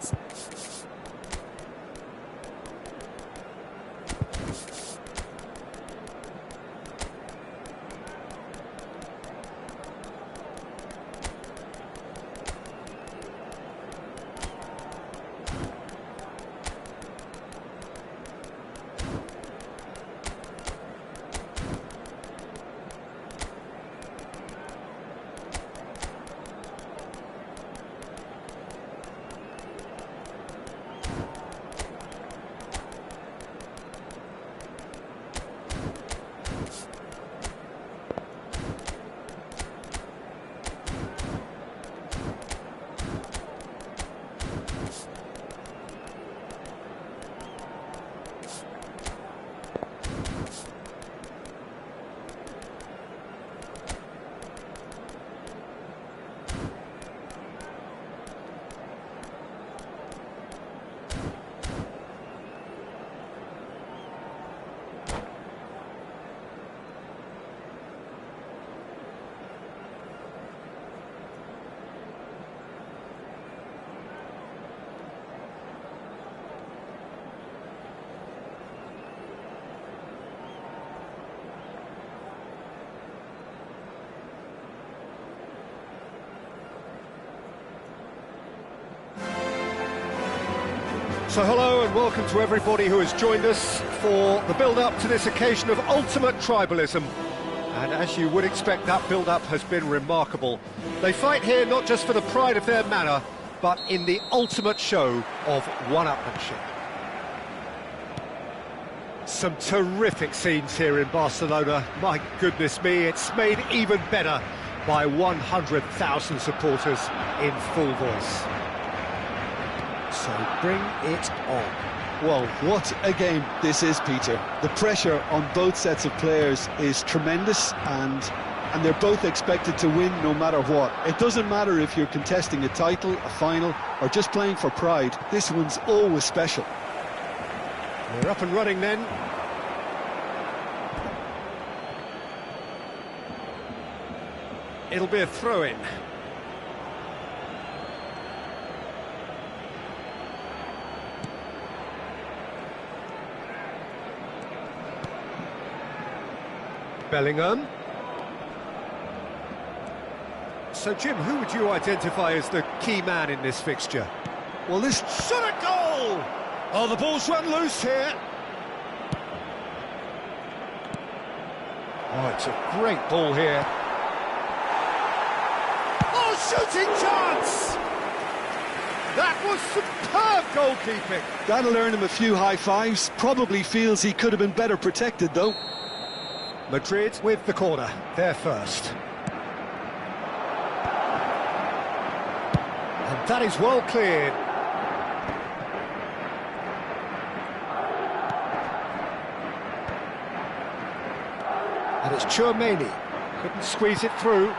minutes. So hello and welcome to everybody who has joined us for the build-up to this occasion of ultimate tribalism. And as you would expect, that build-up has been remarkable. They fight here not just for the pride of their manor, but in the ultimate show of one-upmanship. Some terrific scenes here in Barcelona. My goodness me, it's made even better by 100,000 supporters in full voice. So bring it on. Well, what a game this is, Peter. The pressure on both sets of players is tremendous, and they're both expected to win no matter what. It doesn't matter if you're contesting a title, a final, or just playing for pride. This one's always special. We're up and running then. It'll be a throw-in. Bellingham. So, Jim, who would you identify as the key man in this fixture? Well, this shot at goal! Oh, the ball's run loose here. Oh, it's a great ball here. Oh, shooting chance! That was superb goalkeeping. That'll earn him a few high fives. Probably feels he could have been better protected, though. Madrid with the corner, they're first. And that is well cleared. And it's Tchouaméni, couldn't squeeze it through.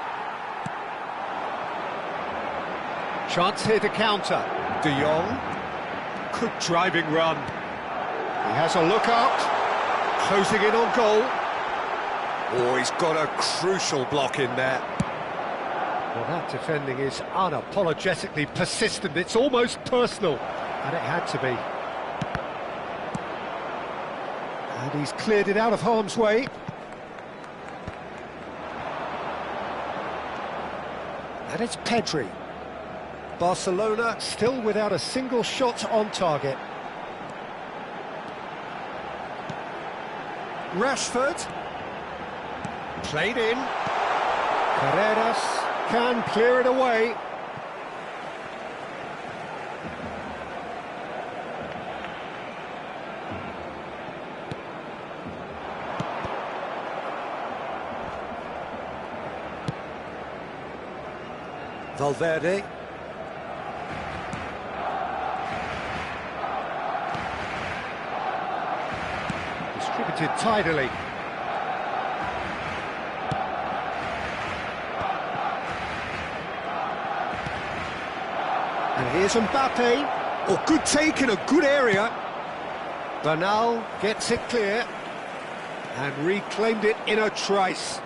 Chance here to counter. De Jong, good driving run. He has a look out, closing in on goal. Oh, he's got a crucial block in there. Well, that defending is unapologetically persistent. It's almost personal, and it had to be. And he's cleared it out of harm's way. And it's Pedri. Barcelona still without a single shot on target. Rashford. Played in. Carreras can clear it away. Valverde. Distributed tidily. And here's Mbappe. Oh, good take in a good area. Bernal gets it clear and reclaimed it in a trice.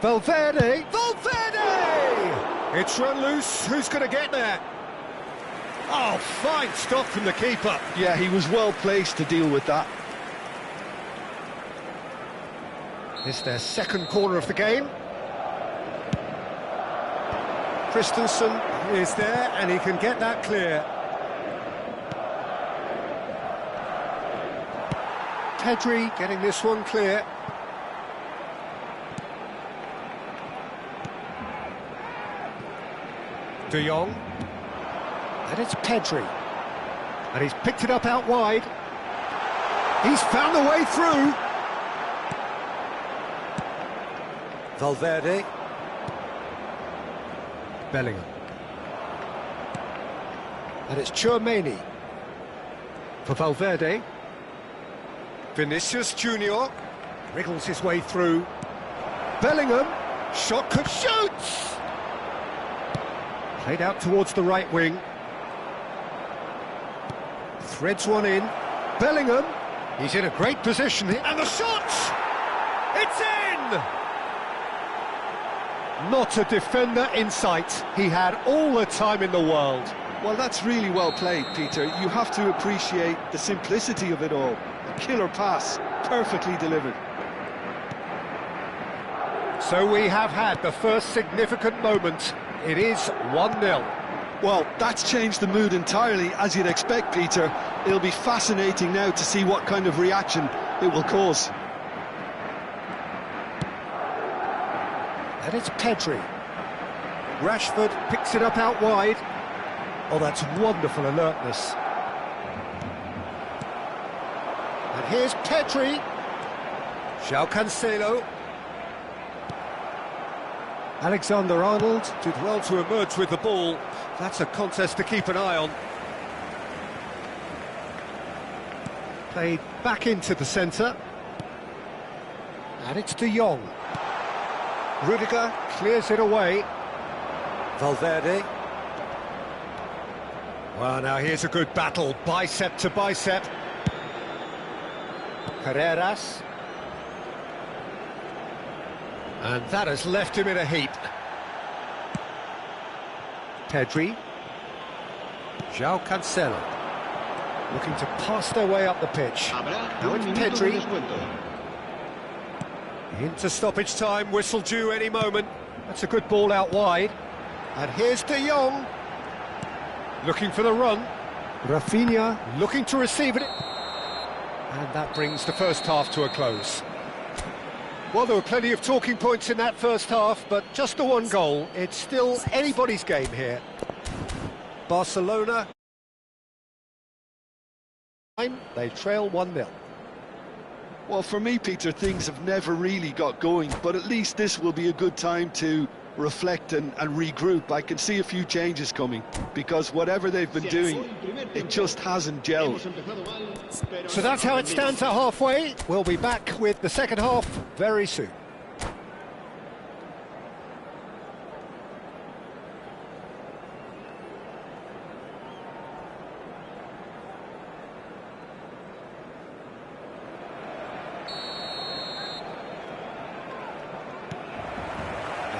Valverde! Valverde! It's run loose. Who's going to get there? fine stop from the keeper. Yeah, he was well placed to deal with that. It's their second corner of the game. Christensen is there, and he can get that clear. Pedri getting this one clear. De Jong. And it's Pedri. And he's picked it up out wide. He's found the way through. Valverde. Bellingham. And it's Tchouaméni. For Valverde. Vinicius Junior. Wriggles his way through. Bellingham. Shot could shoots. Played out towards the right wing. Threads one in. Bellingham. He's in a great position here. And the shot! It's in! Not a defender in sight. He had all the time in the world. Well, that's really well played, Peter. You have to appreciate the simplicity of it all. A killer pass, perfectly delivered. So we have had the first significant moment. It is 1-0. Well, that's changed the mood entirely, as you'd expect, Peter. It'll be fascinating now to see what kind of reaction it will cause. And it's Pedri. Rashford picks it up out wide. Oh, that's wonderful alertness. And here's Pedri. João Cancelo. Alexander-Arnold did well to emerge with the ball. That's a contest to keep an eye on. Played back into the centre. And it's De Jong. Rudiger clears it away. Valverde. Well, now here's a good battle, bicep to bicep. Carreras. And that has left him in a heap. Pedri. João Cancelo. Looking to pass their way up the pitch. Now it's Pedri. Into stoppage time, whistle due any moment. That's a good ball out wide. And here's De Jong. Looking for the run. Rafinha looking to receive it. And that brings the first half to a close. Well, there were plenty of talking points in that first half, but just the one goal. It's still anybody's game here. Barcelona. They trail 1-0. Well, for me, Peter, things have never really got going, but at least this will be a good time to reflect and regroup. I can see a few changes coming, because whatever they've been doing, it just hasn't gelled. So that's how it stands at halfway. We'll be back with the second half very soon.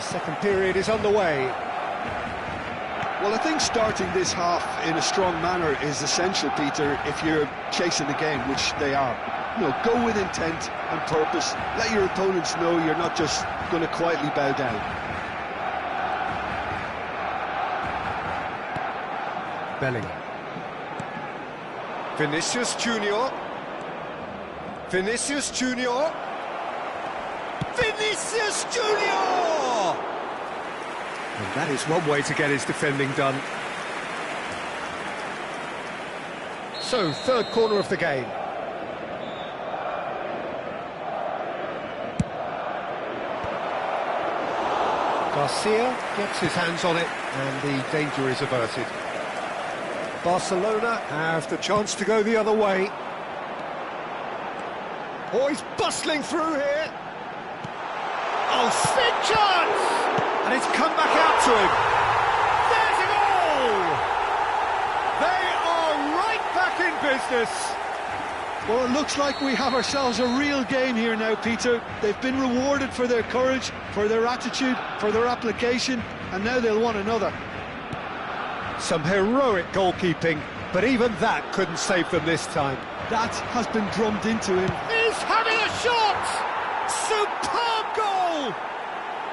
Second period is underway. Well, I think starting this half in a strong manner is essential, Peter, if you're chasing the game, which they are. You know, go with intent and purpose. Let your opponents know you're not just going to quietly bow down. Bellingham. Vinicius Junior. Vinicius Junior. Vinicius Junior! And that is one way to get his defending done. So, third corner of the game. Garcia gets his hands on it, and the danger is averted. Barcelona have the chance to go the other way. Oh, he's bustling through here. Oh, big chance! And it's come back out to him. There's a goal! They are right back in business. Well, it looks like we have ourselves a real game here now, Peter. They've been rewarded for their courage, for their attitude, for their application, and now they'll want another. Some heroic goalkeeping, but even that couldn't save them this time. That has been drummed into him. He's having a shot! Superb goal!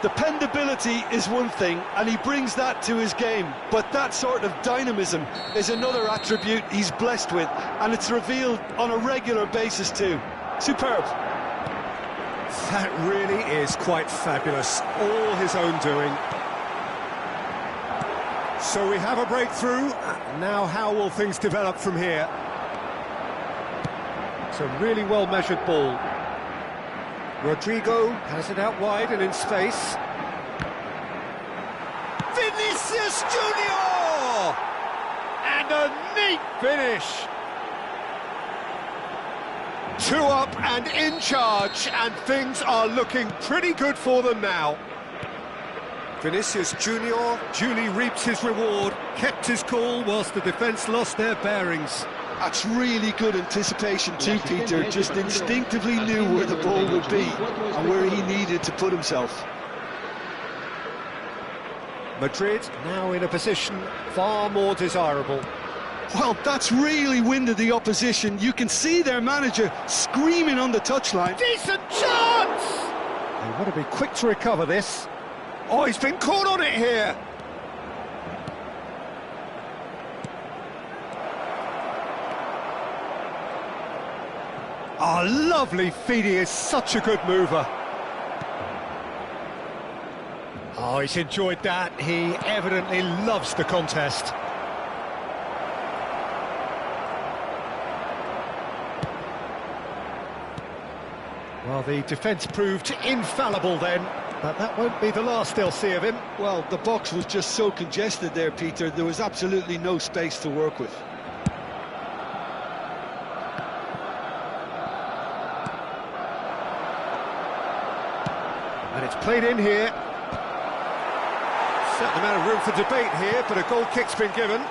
Dependability is one thing, and he brings that to his game, but that sort of dynamism is another attribute he's blessed with, and it's revealed on a regular basis too. Superb. That really is quite fabulous, all his own doing. So we have a breakthrough. Now how will things develop from here? It's a really well-measured ball. Rodrigo has it out wide and in space. Vinicius Junior! And a neat finish! 2 up and in charge, and things are looking pretty good for them now. Vinicius Junior duly reaps his reward, kept his cool whilst the defence lost their bearings. That's really good anticipation too, Peter. Just instinctively knew where the ball would be and where he needed to put himself. Madrid now in a position far more desirable. Well, that's really winded the opposition. You can see their manager screaming on the touchline. Decent chance! They want to be quick to recover this. Oh, he's been caught on it here. Oh, lovely feed. He is such a good mover. Oh, he's enjoyed that. He evidently loves the contest. Well, the defence proved infallible then, but that won't be the last they'll see of him. Well, the box was just so congested there, Peter. There was absolutely no space to work with. And it's played in here. Certain amount of room for debate here, but a goal kick's been given.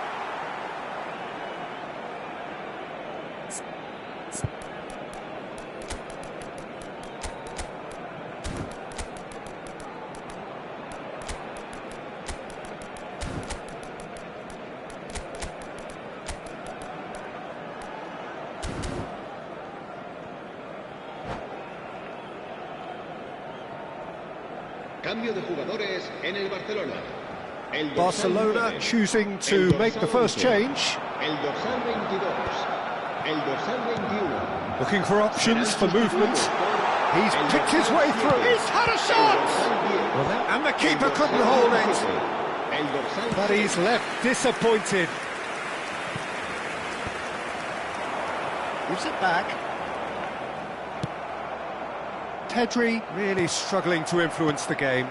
Cambio de jugadores en el Barcelona. Barcelona choosing to make the first change. El dorsal 22. El dorsal 21. Looking for options for movement. He's picked his way through. He's had a shot! And the keeper couldn't hold it. But he's left disappointed. Gives it back. Pedri really struggling to influence the game.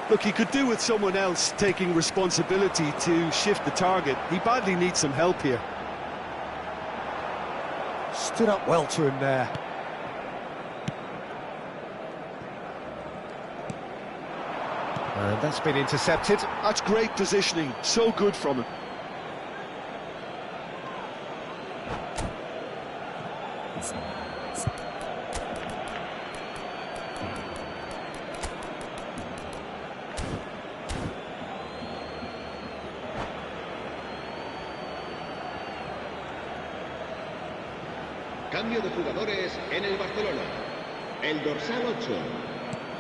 Look, he could do with someone else taking responsibility to shift the target. He badly needs some help here. Stood up well to him there. And that's been intercepted. That's great positioning. So good from him. Cambio de jugadores en el Barcelona. El dorsal 8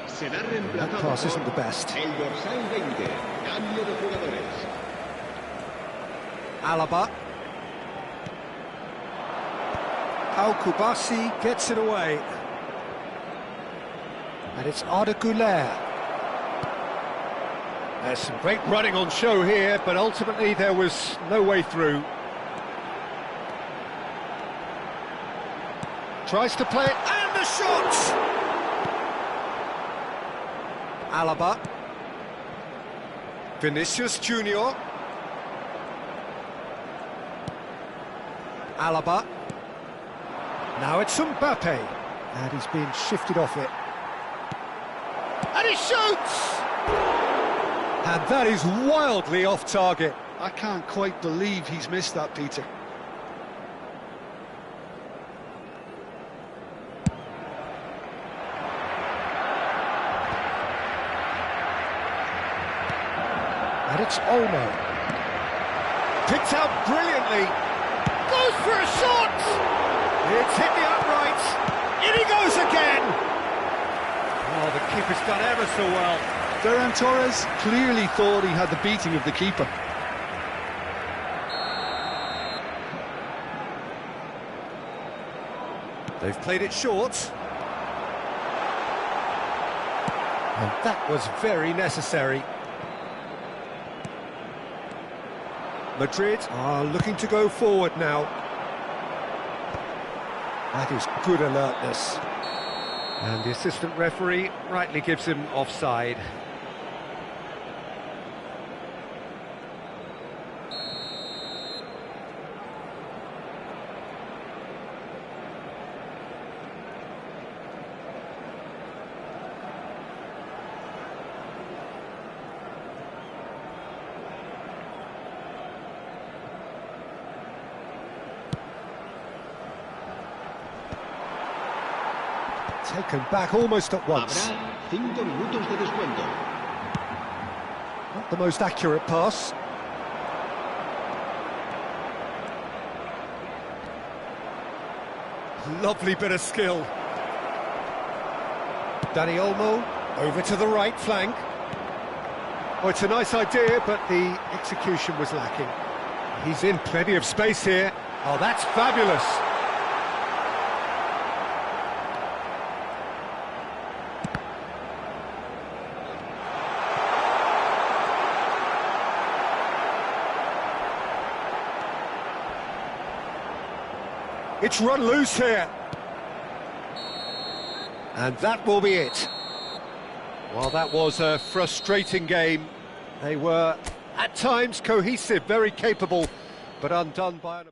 será reemplazado pass isn't the por best. el dorsal 20. Cambio de jugadores. Alaba. Al-Kubasi gets it away. And it's Arda Güler. There's some great running on show here, but ultimately there was no way through. Tries to play it, and the shot! Alaba. Vinicius Junior. Alaba. Now it's Mbappe. And he's being shifted off it. And he shoots! And that is wildly off target. I can't quite believe he's missed that, Peter. And it's Olmo. Picked out brilliantly. Goes for a shot! It's hit the uprights. In he goes again! Oh, the keeper's done ever so well. Ferran Torres clearly thought he had the beating of the keeper. They've played it short. And that was very necessary. Madrid are looking to go forward now. That is good alertness. And the assistant referee rightly gives him offside. Taken back almost at once. Habrá 5 minutos de descuento. Not the most accurate pass. Lovely bit of skill. Dani Olmo over to the right flank. Oh, it's a nice idea, but the execution was lacking. He's in plenty of space here. Oh, that's fabulous. It's run loose here. And that will be it. Well, that was a frustrating game. They were, at times, cohesive, very capable, but undone by an...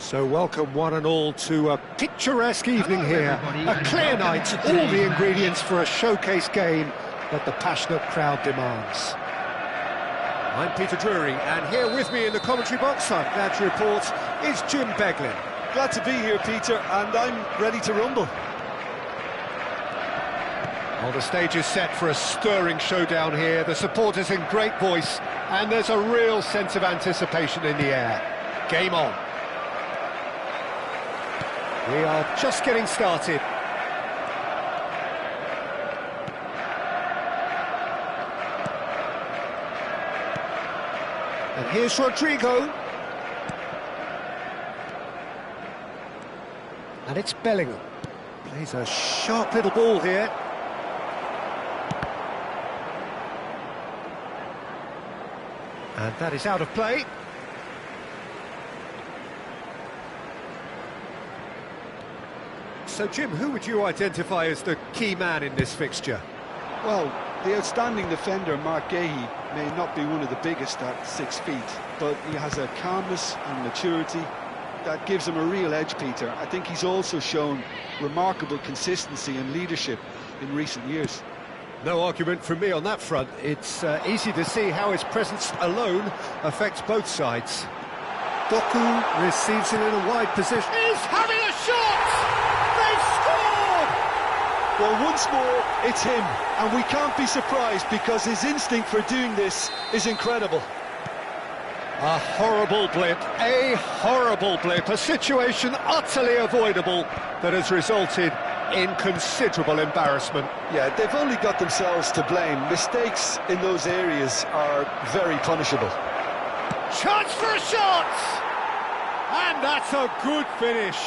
So welcome one and all to a picturesque evening here. A clear night, all the ingredients for a showcase game that the passionate crowd demands. I'm Peter Drury, and here with me in the commentary box, I'm glad to report, is Jim Beglin. Glad to be here, Peter, and I'm ready to rumble. Well, the stage is set for a stirring showdown here. The supporters in great voice, and there's a real sense of anticipation in the air. Game on. We are just getting started. And here's Rodrigo. And it's Bellingham. Plays a sharp little ball here. And that is out of play. So, Jim, who would you identify as the key man in this fixture? Well, the outstanding defender, Mark Gahey, may not be one of the biggest at 6 feet, but he has a calmness and maturity that gives him a real edge, Peter. I think he's also shown remarkable consistency and leadership in recent years. No argument from me on that front. It's easy to see how his presence alone affects both sides. Doku receives it in a wide position. He's having a shot! They've scored! Well, once more, it's him, and we can't be surprised because his instinct for doing this is incredible. A horrible blip, a situation utterly avoidable that has resulted in considerable embarrassment. Yeah, they've only got themselves to blame. Mistakes in those areas are very punishable. Chance for a shot! And that's a good finish.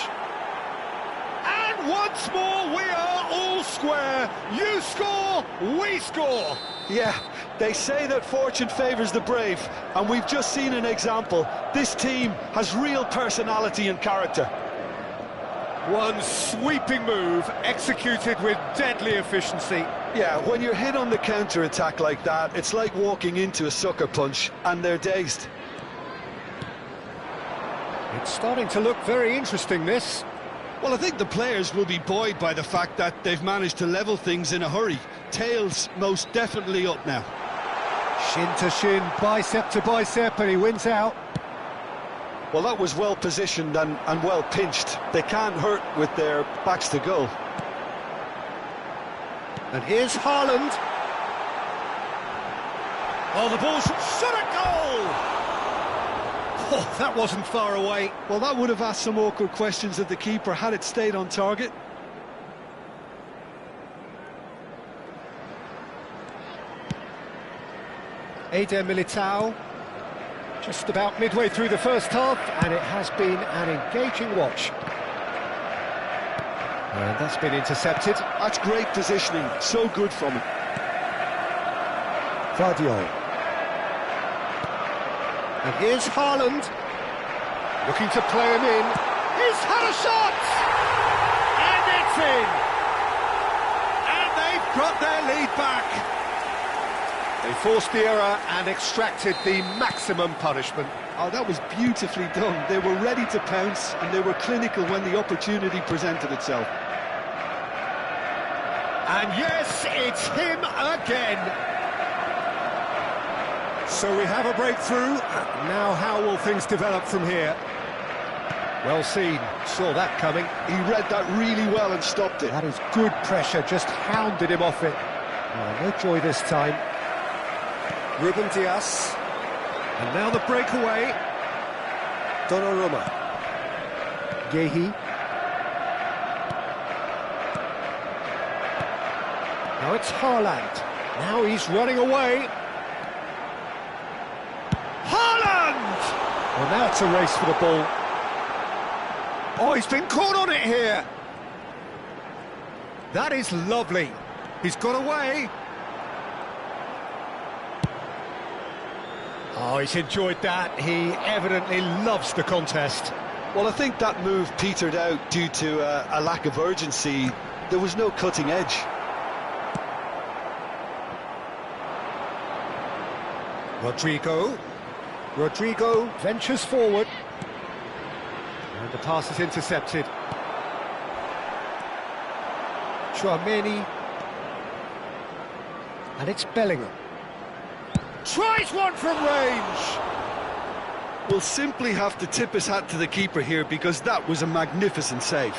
And once more we are all square. You score, we score. Yeah, they say that fortune favours the brave, and we've just seen an example. This team has real personality and character. One sweeping move, executed with deadly efficiency. Yeah, when you're hit on the counter-attack like that, it's like walking into a sucker punch, and they're dazed. It's starting to look very interesting, this. Well, I think the players will be buoyed by the fact that they've managed to level things in a hurry. Tails most definitely up now. Shin to shin, bicep to bicep, and he wins out. Well, that was well positioned and well pinched. They can't hurt with their backs to goal. And here's Haaland. Oh, the ball's shot at goal! Oh, that wasn't far away. Well, that would have asked some awkward questions of the keeper had it stayed on target. Eder Militao. Just about midway through the first half, and it has been an engaging watch. And that's been intercepted. That's great positioning, so good from him. Vardiol. And here's Haaland. Looking to play him in. He's had a shot! And it's in! And they've got their lead back. They forced the error and extracted the maximum punishment. Oh, that was beautifully done. They were ready to pounce, and they were clinical when the opportunity presented itself. And yes, it's him again. So we have a breakthrough. Now how will things develop from here? Well seen, saw that coming. He read that really well and stopped it. That is good pressure, just hounded him off it. Oh, no joy this time. Ruben Dias, and now the breakaway. Donnarumma. Gahey. Now it's Haaland. Now he's running away. Haaland! Well, now it's a race for the ball. Oh, he's been caught on it here. That is lovely. He's got away. Oh, he's enjoyed that. He evidently loves the contest. Well, I think that move petered out due to a lack of urgency. There was no cutting edge. Rodrigo ventures forward. And The pass is intercepted. Chouameni. And it's Bellingham. Tries one from range! Will simply have to tip his hat to the keeper here because that was a magnificent save.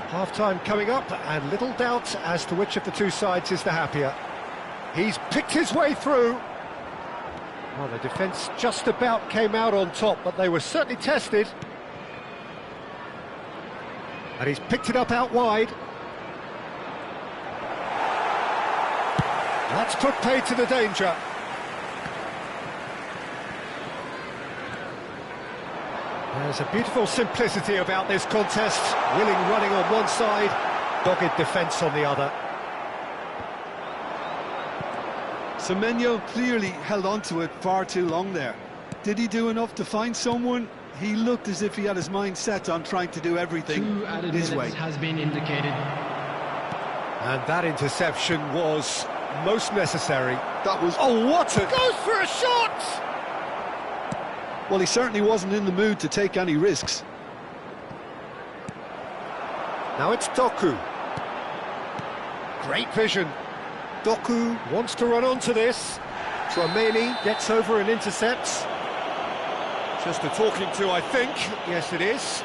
Half-time coming up, and little doubt as to which of the two sides is the happier. He's picked his way through. Well, the defence just about came out on top, but they were certainly tested. And he's picked it up out wide. That's put paid to the danger. There's a beautiful simplicity about this contest. Willing running on one side, dogged defence on the other. Semenyo clearly held on to it far too long there. Did he do enough to find someone? He looked as if he had his mind set on trying to do everything his way. Has been indicated. And that interception was most necessary. That was... Oh, what a... Goes for a shot! Well, he certainly wasn't in the mood to take any risks. Now it's Doku. Great vision. Doku wants to run onto this. Chouameni gets over and intercepts. Just a talking to, I think. Yes, it is.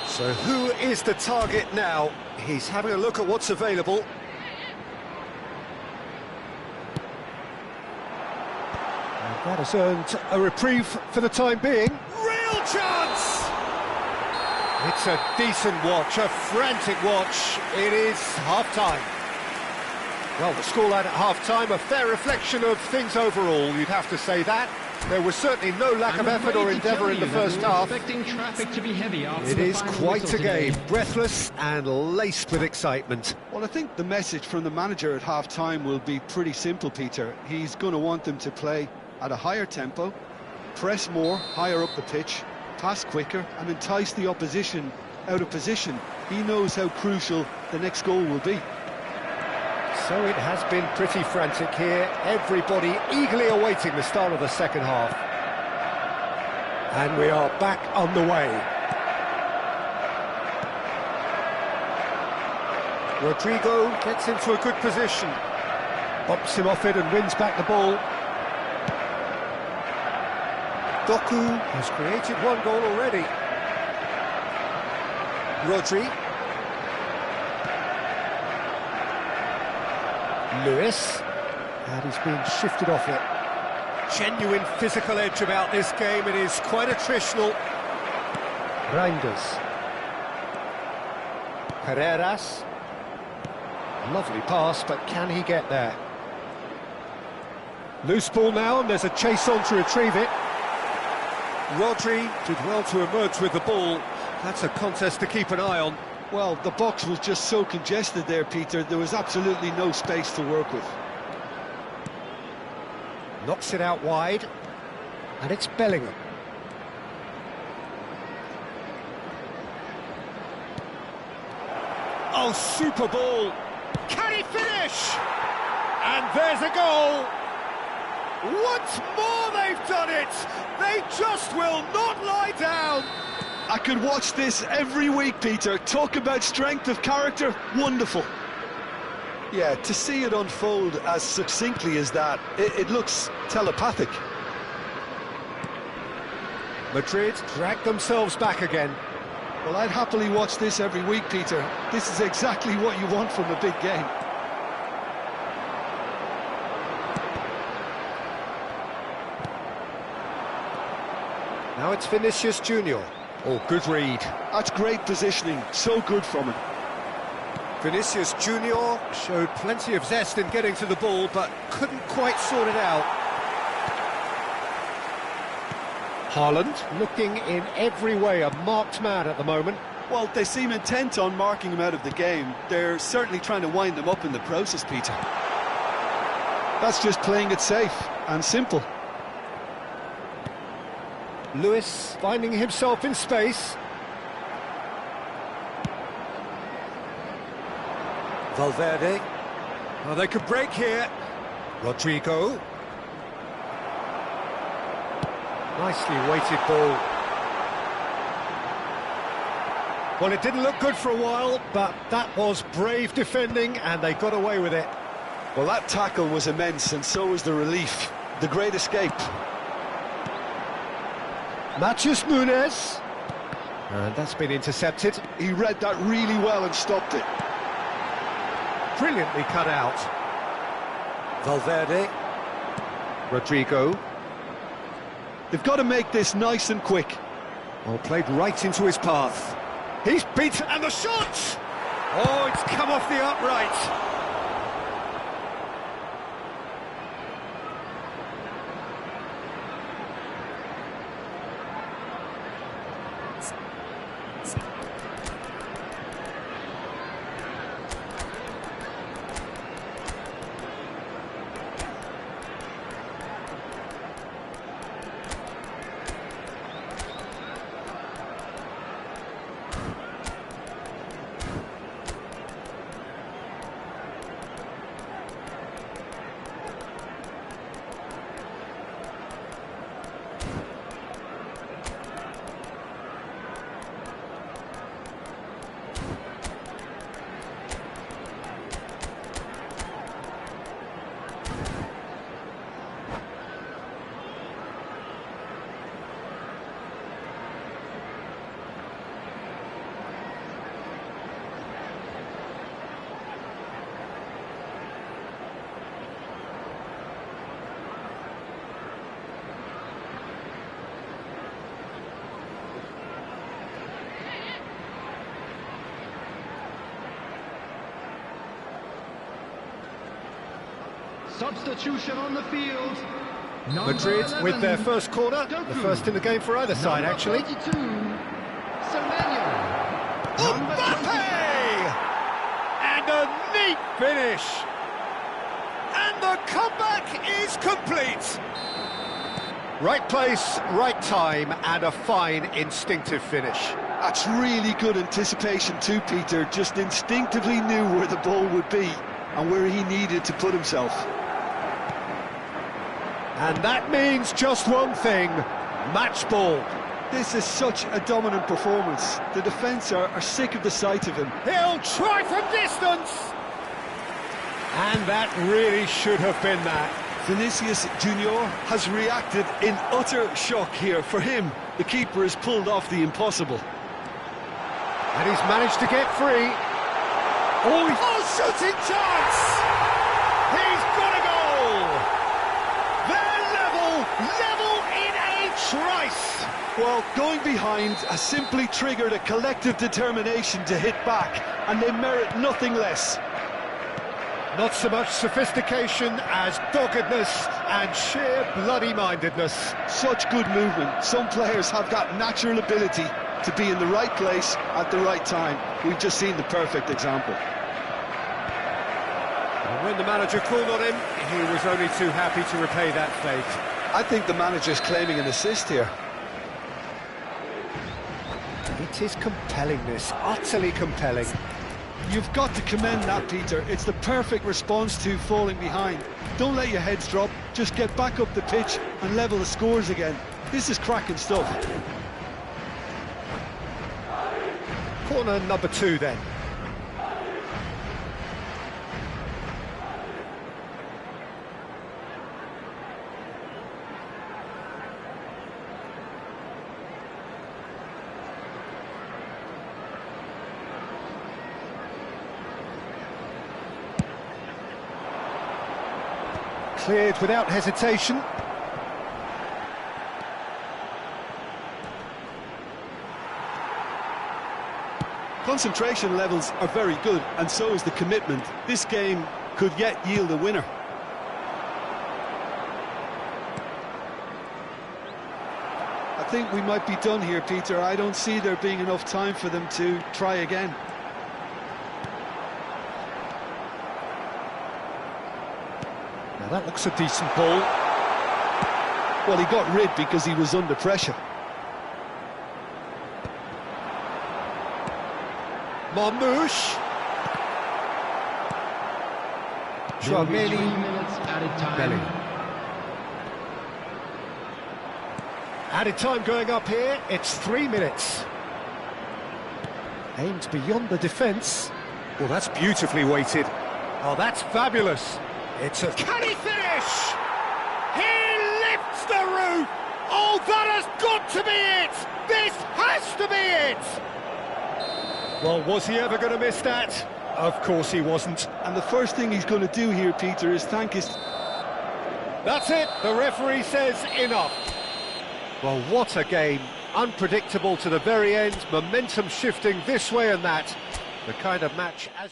So who is the target now? He's having a look at what's available. And that has earned a reprieve for the time being. Real chance! It's a decent watch, a frantic watch. It is half-time. Well, the scoreline at half-time, a fair reflection of things overall, you'd have to say that. There was certainly no lack of effort or endeavour in the first half. It is quite a game, breathless and laced with excitement. Well, I think the message from the manager at half-time will be pretty simple, Peter. He's going to want them to play at a higher tempo, press more, higher up the pitch, pass quicker and entice the opposition out of position. He knows how crucial the next goal will be. So it has been pretty frantic here, everybody eagerly awaiting the start of the second half. And we are back on the way. Rodrigo gets into a good position, bumps him off it and wins back the ball. Doku has created one goal already. Rodri. Lewis, and he's been shifted off it. Genuine physical edge about this game, it is quite attritional. Reinders. Carreras. Lovely pass, but can he get there? Loose ball now, and there's a chase on to retrieve it. Rodri did well to emerge with the ball. That's a contest to keep an eye on. Well, the box was just so congested there, Peter. There was absolutely no space to work with. Knocks it out wide, and it's Bellingham. Oh, super ball! Can he finish? And there's a goal! Once more they've done it! They just will not lie down! I could watch this every week, Peter. Talk about strength of character, wonderful. Yeah, to see it unfold as succinctly as that, it looks telepathic. Madrid drag themselves back again. Well, I'd happily watch this every week, Peter. This is exactly what you want from a big game. Now it's Vinicius Junior. Oh, good read. That's great positioning, so good from him. Vinicius Junior showed plenty of zest in getting to the ball, but couldn't quite sort it out. Haaland looking in every way a marked man at the moment. Well, they seem intent on marking him out of the game. They're certainly trying to wind him up in the process, Peter. That's just playing it safe and simple. Lewis finding himself in space. Valverde. Oh, they could break here. Rodrigo. Nicely weighted ball. Well, it didn't look good for a while, but that was brave defending, and they got away with it. Well, that tackle was immense, and so was the relief. The great escape. Matheus Nunes. And that's been intercepted. He read that really well and stopped it. Brilliantly cut out. Valverde. Rodrigo. They've got to make this nice and quick. Well, played right into his path. He's beaten, and the shot! Oh, it's come off the upright. Substitution on the field. Madrid with their first corner, the first in the game for either side, actually. Mbappe! And a neat finish. And the comeback is complete. Right place, right time, and a fine instinctive finish. That's really good anticipation too, Peter. Just instinctively knew where the ball would be and where he needed to put himself. And that means just one thing, match ball. This is such a dominant performance. The defence are sick of the sight of him. He'll try from distance! And that really should have been that. Vinicius Junior has reacted in utter shock here. For him, the keeper has pulled off the impossible. And he's managed to get free. Oh, shooting chance! He's got a goal! They're level in a trice! Well, going behind has simply triggered a collective determination to hit back, and they merit nothing less. Not so much sophistication as doggedness and sheer bloody-mindedness. Such good movement. Some players have that natural ability to be in the right place at the right time. We've just seen the perfect example. And when the manager called on him, he was only too happy to repay that fate. I think the manager's claiming an assist here. It is compelling, this, utterly compelling. You've got to commend that, Peter. It's the perfect response to falling behind. Don't let your heads drop, just get back up the pitch and level the scores again. This is cracking stuff. Corner number 2 then. Cleared without hesitation. Concentration levels are very good, and so is the commitment. This game could yet yield a winner. I think we might be done here, Peter. I don't see there being enough time for them to try again. Now that looks a decent ball. Well, he got rid because he was under pressure. Marmouche. Belly. Added time going up here, it's 3 minutes. Aimed beyond the defence. Well, that's beautifully weighted. Oh, that's fabulous. It's a... Can he finish? He lifts the roof! Oh, that has got to be it! This has to be it! Well, was he ever going to miss that? Of course he wasn't. And the first thing he's going to do here, Peter, is thank his... That's it, the referee says enough. Well, what a game. Unpredictable to the very end, momentum shifting this way and that. The kind of match as...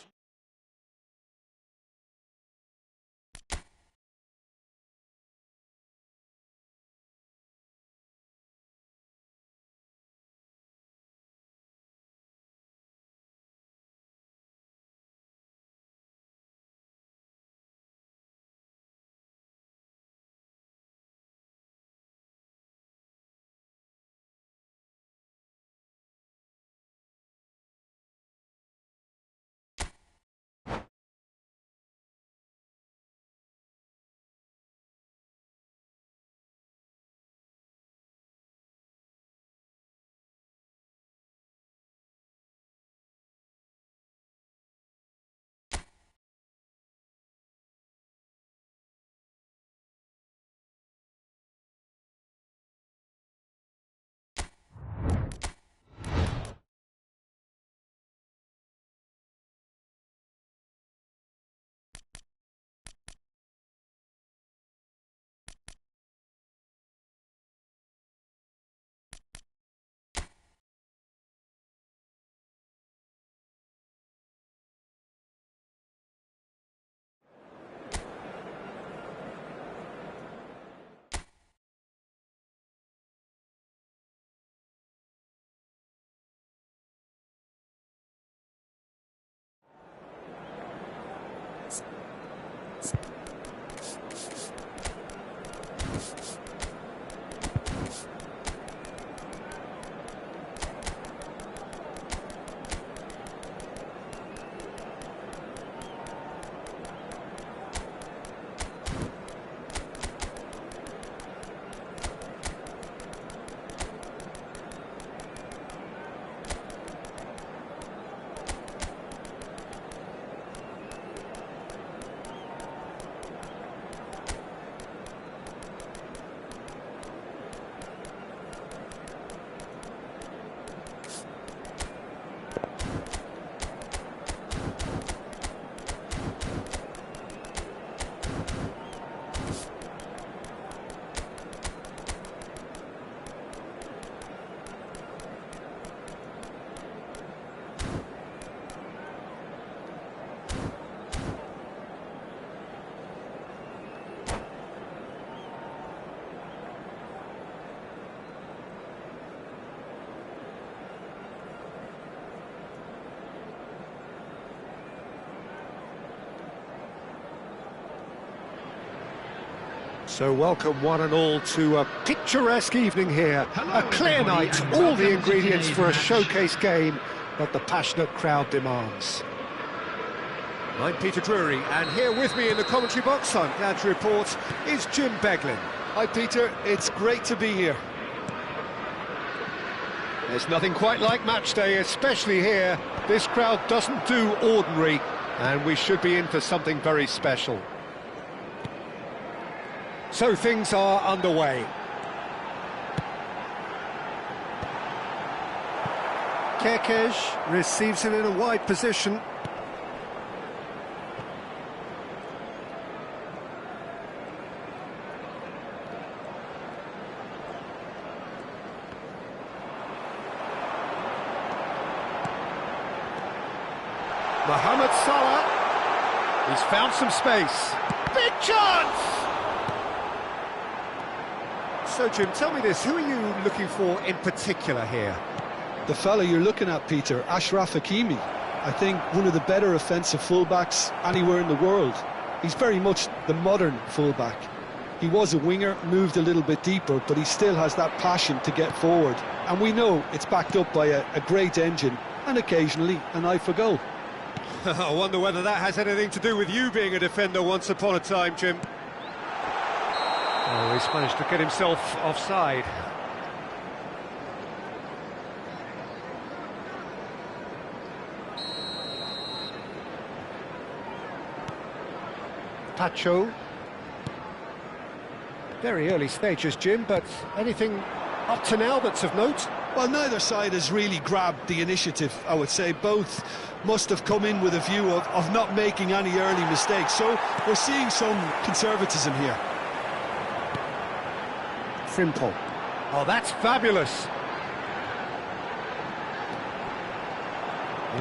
So welcome one and all to a picturesque evening here. A clear night, all the ingredients for a showcase game that the passionate crowd demands. I'm Peter Drury, and here with me in the commentary box, I'm glad to report, is Jim Beglin. Hi, Peter. It's great to be here. There's nothing quite like match day, especially here. This crowd doesn't do ordinary, and we should be in for something very special. So things are underway. Kekej receives it in a wide position. Mohamed Salah. He's found some space. Big chance! So, Jim, tell me this, who are you looking for in particular here? The fella you're looking at, Peter, Ashraf Hakimi. I think one of the better offensive fullbacks anywhere in the world. He's very much the modern fullback. He was a winger, moved a little bit deeper, but he still has that passion to get forward. And we know it's backed up by a great engine, and occasionally an eye for goal. I wonder whether that has anything to do with you being a defender once upon a time, Jim. Oh, he's managed to get himself offside. Pacho. Very early stages, Jim, but anything up to now that's of note? Well, neither side has really grabbed the initiative, I would say. Both must have come in with a view of not making any early mistakes. So we're seeing some conservatism here. Frimpong. Oh, that's fabulous.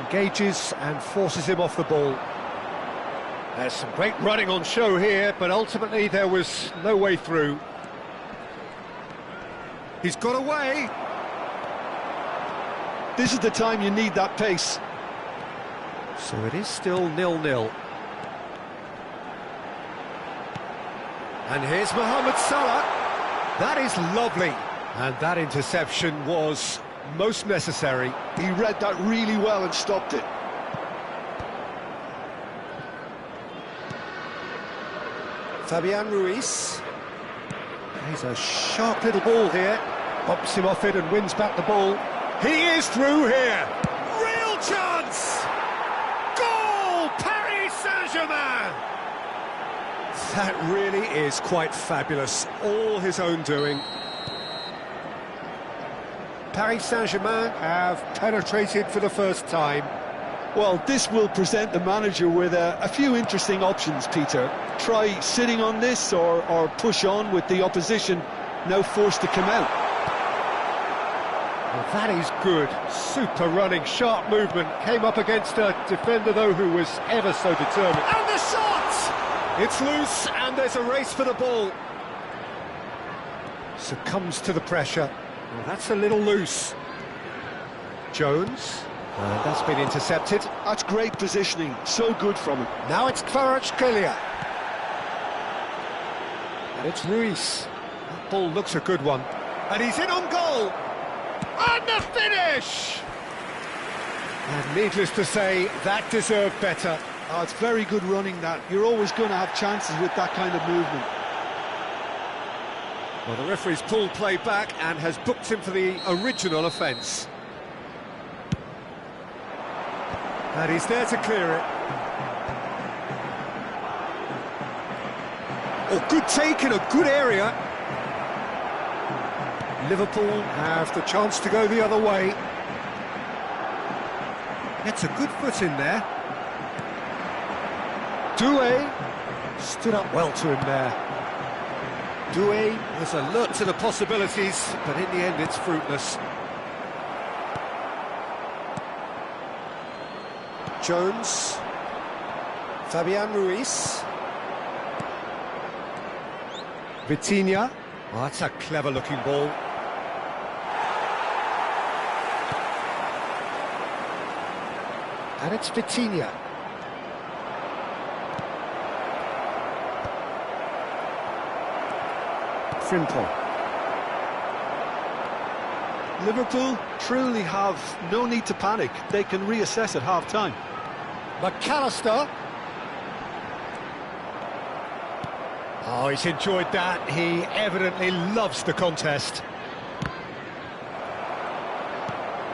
Engages and forces him off the ball. There's some great running on show here, but ultimately there was no way through. He's got away. This is the time you need that pace. So it is still 0-0. And here's Mohamed Salah. That is lovely. And that interception was most necessary. He read that really well and stopped it. Fabian Ruiz. He's a sharp little ball here. Bumps him off it and wins back the ball. He is through here. Real chance! Goal! Paris Saint-Germain! That really is quite fabulous. All his own doing. Paris Saint-Germain have penetrated for the first time. Well, this will present the manager with a few interesting options, Peter. Try sitting on this or push on with the opposition now forced to come out. Well, that is good. Super running, sharp movement. Came up against a defender, though, who was ever so determined. And the shot! It's loose, and there's a race for the ball. Succumbs to the pressure. Well, that's a little loose. Jones. That's been intercepted. That's great positioning. So good from him. Now it's Kvaratskhelia. And it's Ruiz. That ball looks a good one. And he's in on goal. And the finish! And needless to say, that deserved better. Oh, it's very good running, that. You're always going to have chances with that kind of movement. Well, the referee's pulled play back and has booked him for the original offence. And he's there to clear it. Oh, good take in a good area. Liverpool have the chance to go the other way. Gets a good foot in there. Doué stood up well to him there. Doué was alert to the possibilities, but in the end it's fruitless. Jones, Fabian Ruiz, Vitinha. Oh, that's a clever-looking ball. And it's Vitinha. Frimpong. Liverpool truly have no need to panic. They can reassess at half-time. McAllister. Oh, he's enjoyed that. He evidently loves the contest.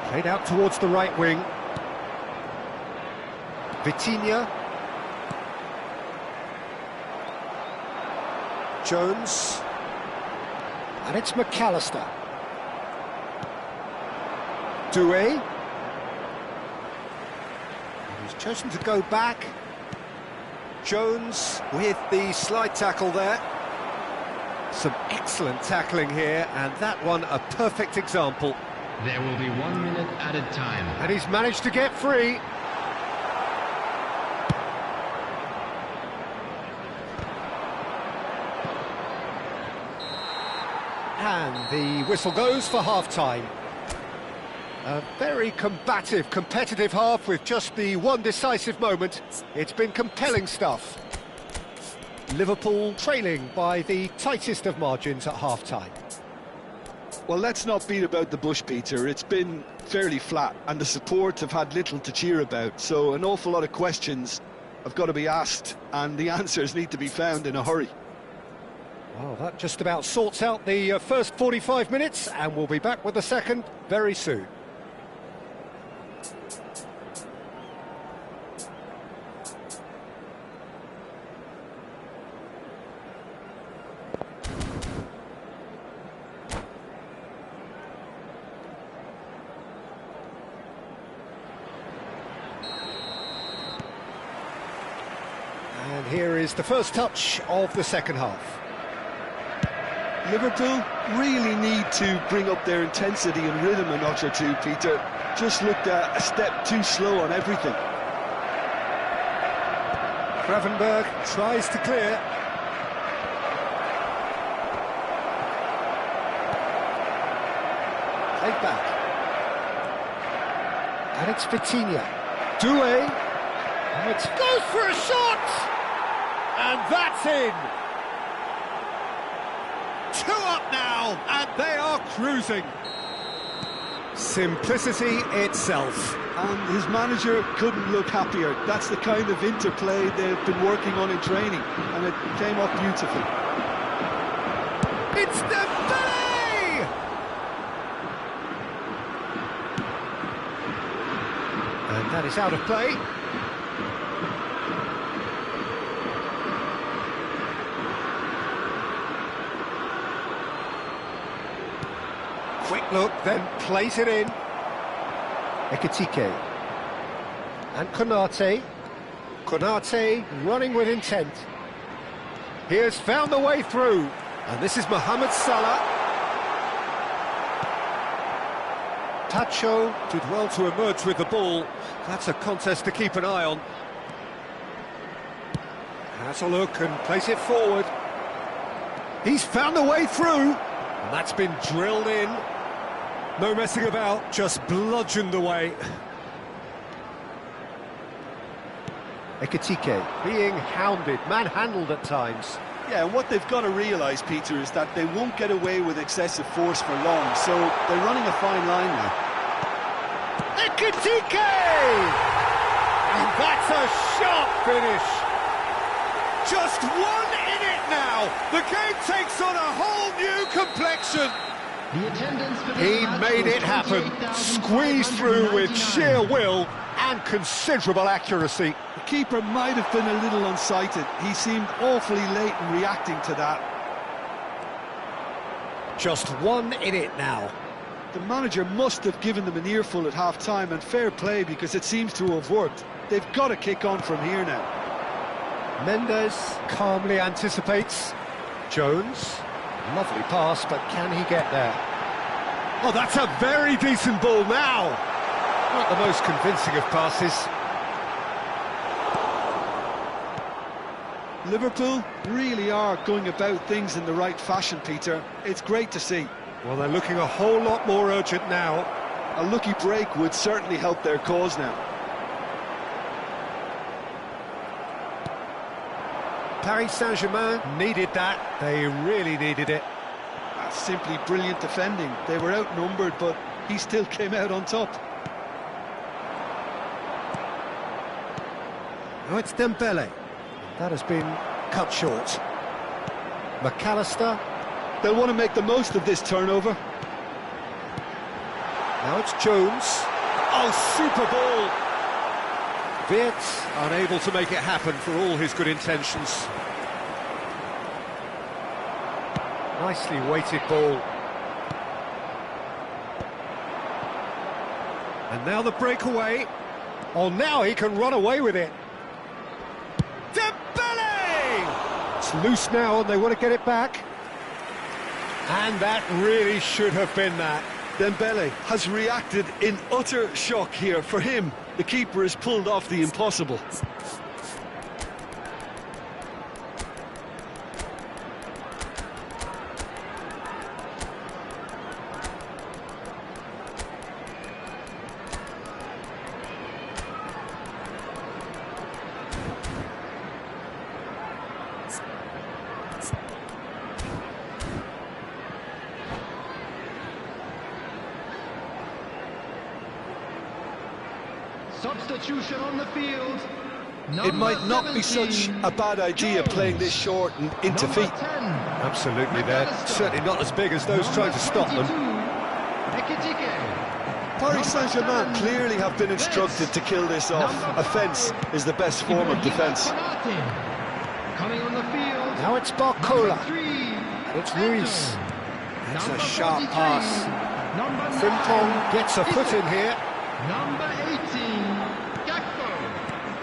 Played out towards the right wing. Vitinha. Jones. And it's McAllister. Doué. He's chosen to go back. Jones with the slide tackle there. Some excellent tackling here, and that one a perfect example. There will be 1 minute added time. And he's managed to get free. And the whistle goes for half-time. A very combative, competitive half with just the one decisive moment. It's been compelling stuff. Liverpool trailing by the tightest of margins at half-time. Well, let's not beat about the bush, Peter. It's been fairly flat, and the support have had little to cheer about. So an awful lot of questions have got to be asked, and the answers need to be found in a hurry. Well, that just about sorts out the first 45 minutes, and we'll be back with the second very soon. is the first touch of the second half. Liverpool really need to bring up their intensity and rhythm a notch or two, Peter. Just looked a step too slow on everything. Gravenberg tries to clear. Played back. And it's Vitinha. Doué. And it goes for a shot! And that's in! 2 up now, and they are cruising. Simplicity itself. And his manager couldn't look happier. That's the kind of interplay they've been working on in training, and it came off beautifully. It's Dembele! And that is out of play. Quick look, then plays it in. Ekitike. And Konate. Konate running with intent. He has found the way through. And this is Mohamed Salah. Tacho did well to emerge with the ball. That's a contest to keep an eye on. Has a look and plays it forward. He's found the way through. And that's been drilled in. No messing about, just bludgeoned away. Ekitike being hounded, manhandled at times. Yeah, and what they've got to realise, Peter, is that they won't get away with excessive force for long, so they're running a fine line now. Ekitike! And that's a sharp finish. Just 1 in it now. The game takes on a whole new complexion. He made it happen, squeezed through with sheer will and considerable accuracy. The keeper might have been a little unsighted. He seemed awfully late in reacting to that. Just 1 in it now. The manager must have given them an earful at half-time, and fair play because it seems to have worked. They've got to kick on from here now. Mendes calmly anticipates. Jones. Lovely pass, but can he get there? Oh, that's a very decent ball now. Not the most convincing of passes. Liverpool really are going about things in the right fashion, Peter. It's great to see. Well, they're looking a whole lot more urgent now. A lucky break would certainly help their cause now. Paris Saint-Germain needed that. They really needed it. That's simply brilliant defending. They were outnumbered, but he still came out on top. Oh, it's Dembele. That has been cut short. McAllister. They'll want to make the most of this turnover. Now it's Jones. Oh, super ball! Wirtz unable to make it happen for all his good intentions. Nicely weighted ball. And now the breakaway. Oh, now he can run away with it. Dembele! It's loose now and they want to get it back. And that really should have been that. Dembele has reacted in utter shock here. For him, the keeper has pulled off the impossible. Substitution on the field. It might not be such a bad idea playing this short and into feet. Absolutely, they're certainly not as big as those trying to stop them. Paris Saint-Germain clearly have been instructed to kill this off. Offence is the best form of defence. Coming on the field. Now it's Barcola. And it's Ruiz. That's a sharp pass. Frimpong gets a foot in here. Number 18, Gakpo.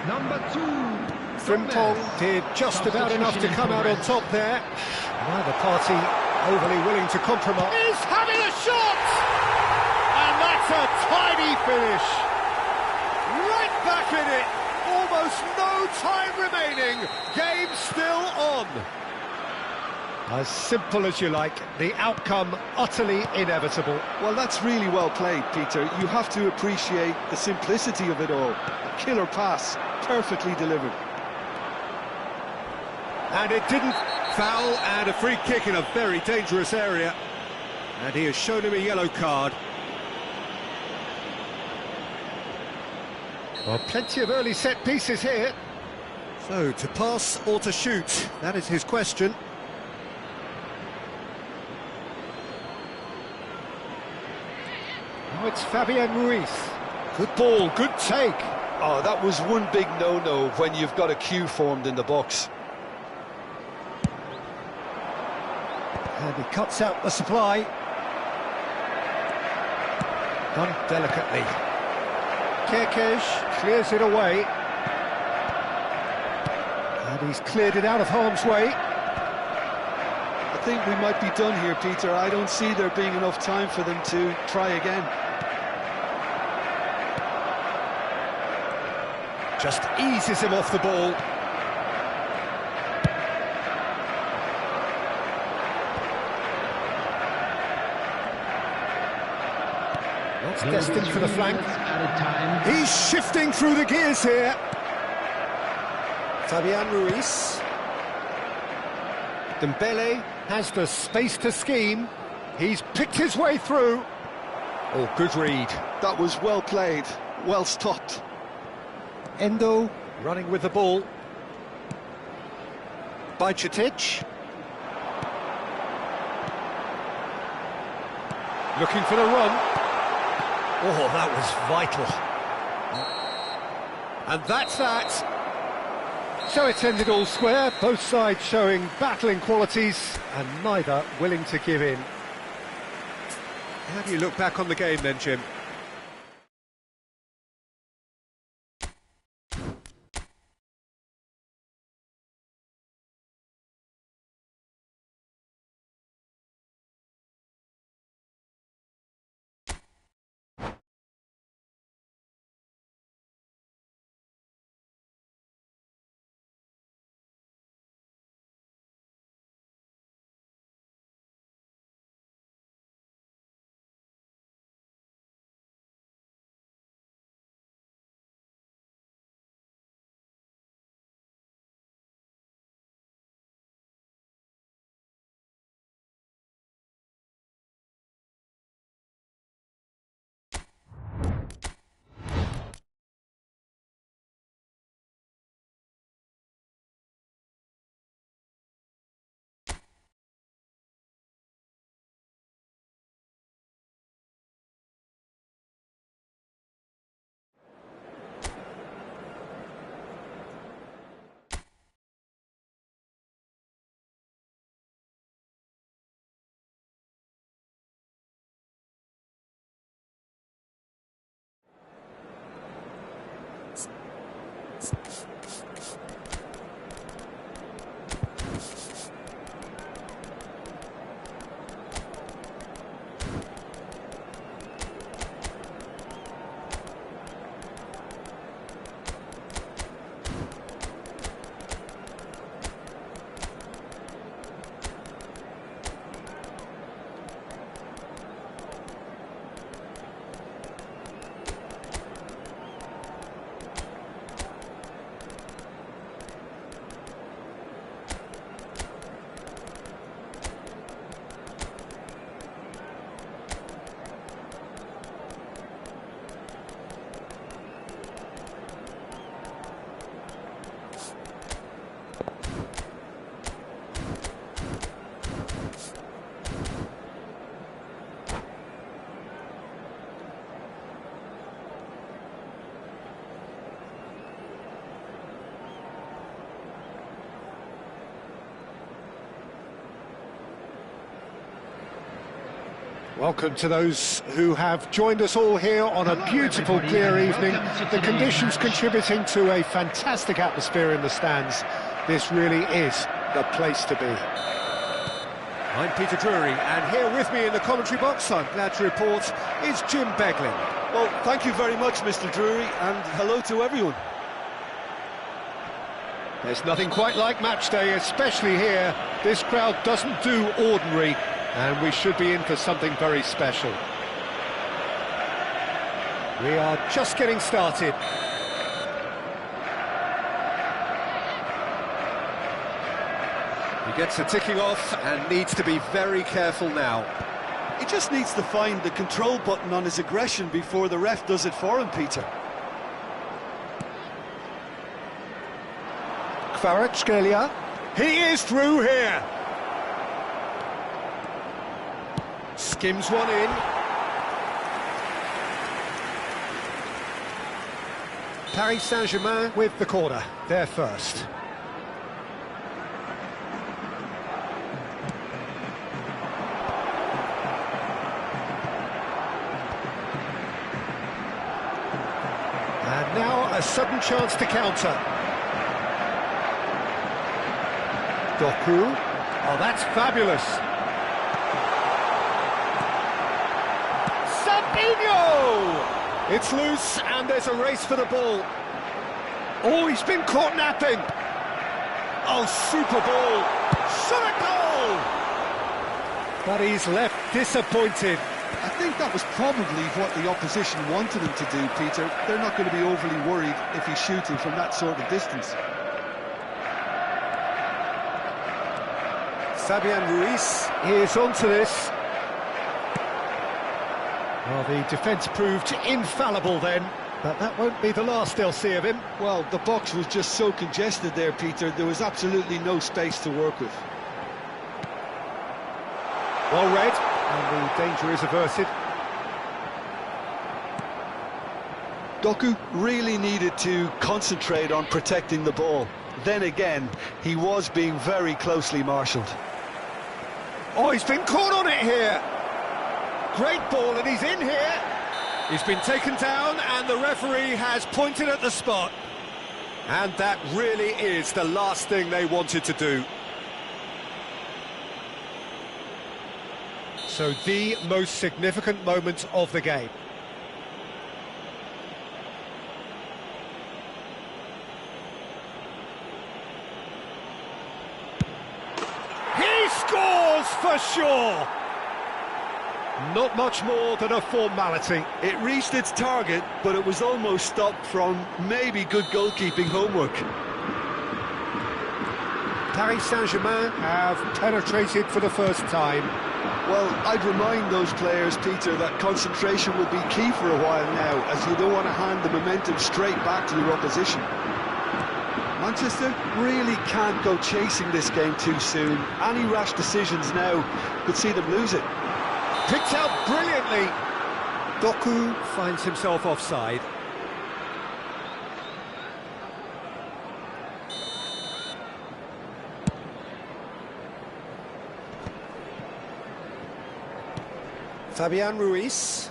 Number 2, Frimpong did just about enough to come out on top there. Neither party overly willing to compromise. Is having a shot! And that's a tidy finish. Right back in it. Almost no time remaining. Game still on. As simple as you like, the outcome utterly inevitable. Well, that's really well played, Peter. You have to appreciate the simplicity of it all. A killer pass, perfectly delivered. And it didn't. Foul and a free kick in a very dangerous area. And he has shown him a yellow card. Well, plenty of early set pieces here. So, to pass or to shoot? That is his question. Now it's Fabian Ruiz. Good ball, good take. Oh, that was one big no-no when you've got a queue formed in the box. And he cuts out the supply. Done delicately. Kerkesh clears it away. And he's cleared it out of harm's way. I think we might be done here, Peter. I don't see there being enough time for them to try again. Just eases him off the ball. That's destined for the flank. He's shifting through the gears here. Fabian Ruiz. Dembele has the space to scheme. He's picked his way through. Oh, good read. That was well played, well stopped. Endo running with the ball. Bajcetic. Looking for the run. Oh, that was vital. And that's that. So it's ended all square, both sides showing battling qualities and neither willing to give in. How do you look back on the game then, Jim? Welcome to those who have joined us all here on a beautiful, clear evening. The conditions contributing to a fantastic atmosphere in the stands. This really is the place to be. I'm Peter Drury, and here with me in the commentary box, I'm glad to report, is Jim Beglin. Well, thank you very much, Mr. Drury, and hello to everyone. There's nothing quite like match day, especially here. This crowd doesn't do ordinary, and we should be in for something very special. We are just getting started. He gets the ticking off and needs to be very careful now. He just needs to find the control button on his aggression before the ref does it for him, Peter. Kvaratskhelia. He is through here. Skims one in. Paris Saint-Germain with the corner. They're first. And now a sudden chance to counter. Doku. Oh, that's fabulous. Sabinho! It's loose, and there's a race for the ball. Oh, he's been caught napping. Oh, super ball. Shot a goal! But he's left disappointed. I think that was probably what the opposition wanted him to do, Peter. They're not going to be overly worried if he's shooting from that sort of distance. Fabian Ruiz is onto this. Well, the defence proved infallible then, but that won't be the last they'll see of him. Well, the box was just so congested there, Peter. There was absolutely no space to work with. Well read, and the danger is averted. Doku really needed to concentrate on protecting the ball. Then again, he was being very closely marshalled. Oh, he's been caught on it here. Great ball, and he's in here. He's been taken down, and the referee has pointed at the spot. And that really is the last thing they wanted to do. So the most significant moment of the game. He scores for sure! Not much more than a formality. It reached its target, but it was almost stopped from maybe good goalkeeping homework. Paris Saint-Germain have penetrated for the first time. Well, I'd remind those players, Peter, that concentration will be key for a while now, as you don't want to hand the momentum straight back to your opposition. Manchester really can't go chasing this game too soon. Any rash decisions now could see them lose it. Picked out brilliantly. Doku finds himself offside. Fabian Ruiz.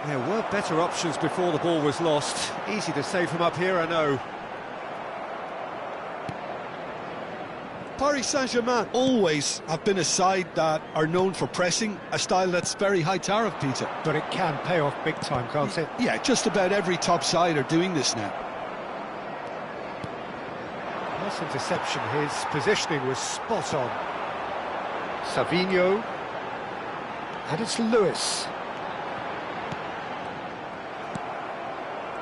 There were better options before the ball was lost. Easy to save from up here, I know. Paris Saint-Germain always have been a side that are known for pressing, a style that's very high tariff, Peter. But it can pay off big time, can't it? Yeah, just about every top side are doing this now. Nice interception, his positioning was spot on. Savigno. And it's Lewis.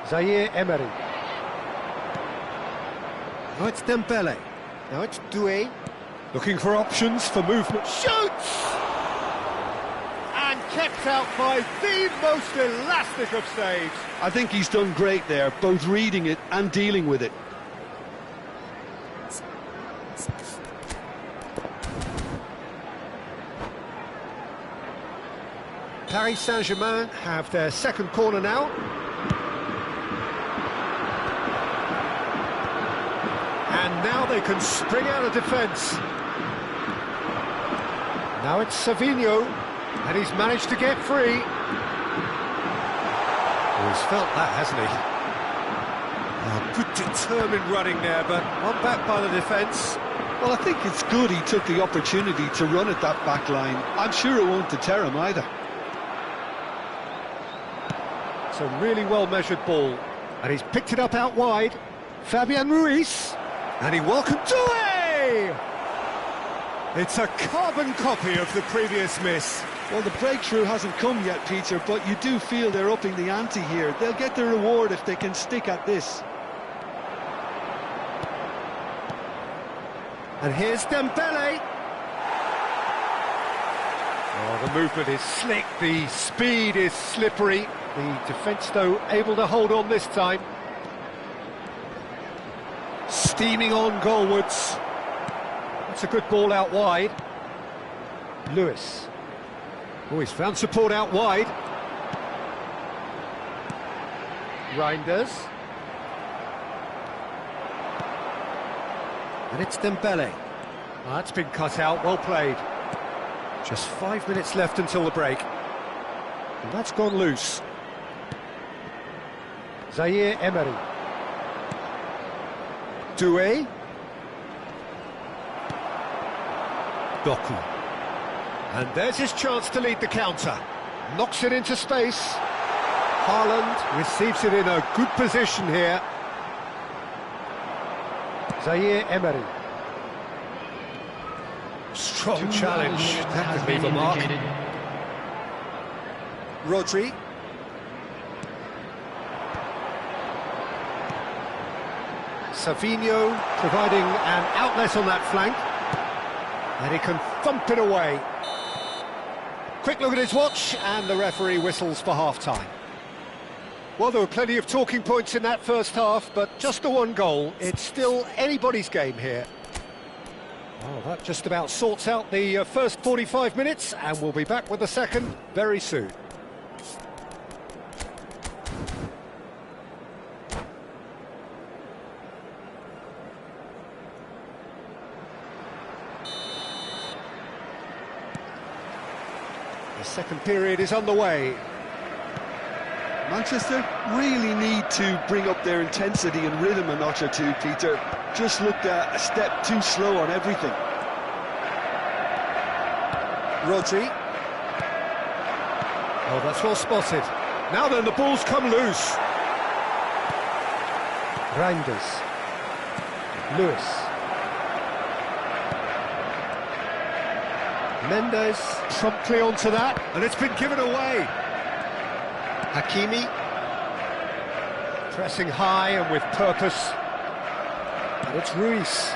Zaire Emery. Now it's Dembele. Now it's Doué. Looking for options for movement. Shoots! And kept out by the most elastic of saves. I think he's done great there, both reading it and dealing with it. Paris Saint-Germain have their second corner now. And now they can spring out of defence. Now it's Savinho, and he's managed to get free. Oh, he's felt that, hasn't he? Oh, good determined running there, but one back by the defence. Well, I think it's good he took the opportunity to run at that back line. I'm sure it won't deter him either. It's a really well-measured ball, and he's picked it up out wide. Fabian Ruiz, and he welcomed Doué! It's a carbon copy of the previous miss. Well, the breakthrough hasn't come yet, Peter, but you do feel they're upping the ante here. They'll get the reward if they can stick at this. And here's Dembele. Oh, the movement is slick, the speed is slippery. The defence, though, able to hold on this time. Steaming on goalwards. That's a good ball out wide. Lewis. Oh, he's found support out wide. Reinders. And it's Dembele. Oh, that's been cut out, well played. Just 5 minutes left until the break. And that's gone loose. Zaire Emery. Doué. Doku. And there's his chance to lead the counter. Knocks it into space. Haaland receives it in a good position here. Zaire Emery. Strong challenge. That could leave a mark. Rodri. Savinho providing an outlet on that flank. And he can thump it away. Quick look at his watch, and the referee whistles for half-time. Well, there were plenty of talking points in that first half, but just the one goal. It's still anybody's game here. Well, that just about sorts out the first 45 minutes, and we'll be back with the second very soon. The second period is underway. Manchester really need to bring up their intensity and rhythm a notch or two, Peter. Just looked a step too slow on everything. Rodri. Oh, that's well spotted. Now then, the ball's come loose. Reinders. Lewis. Mendes promptly onto that, and it's been given away. Hakimi. Pressing high and with purpose. And it's Ruiz.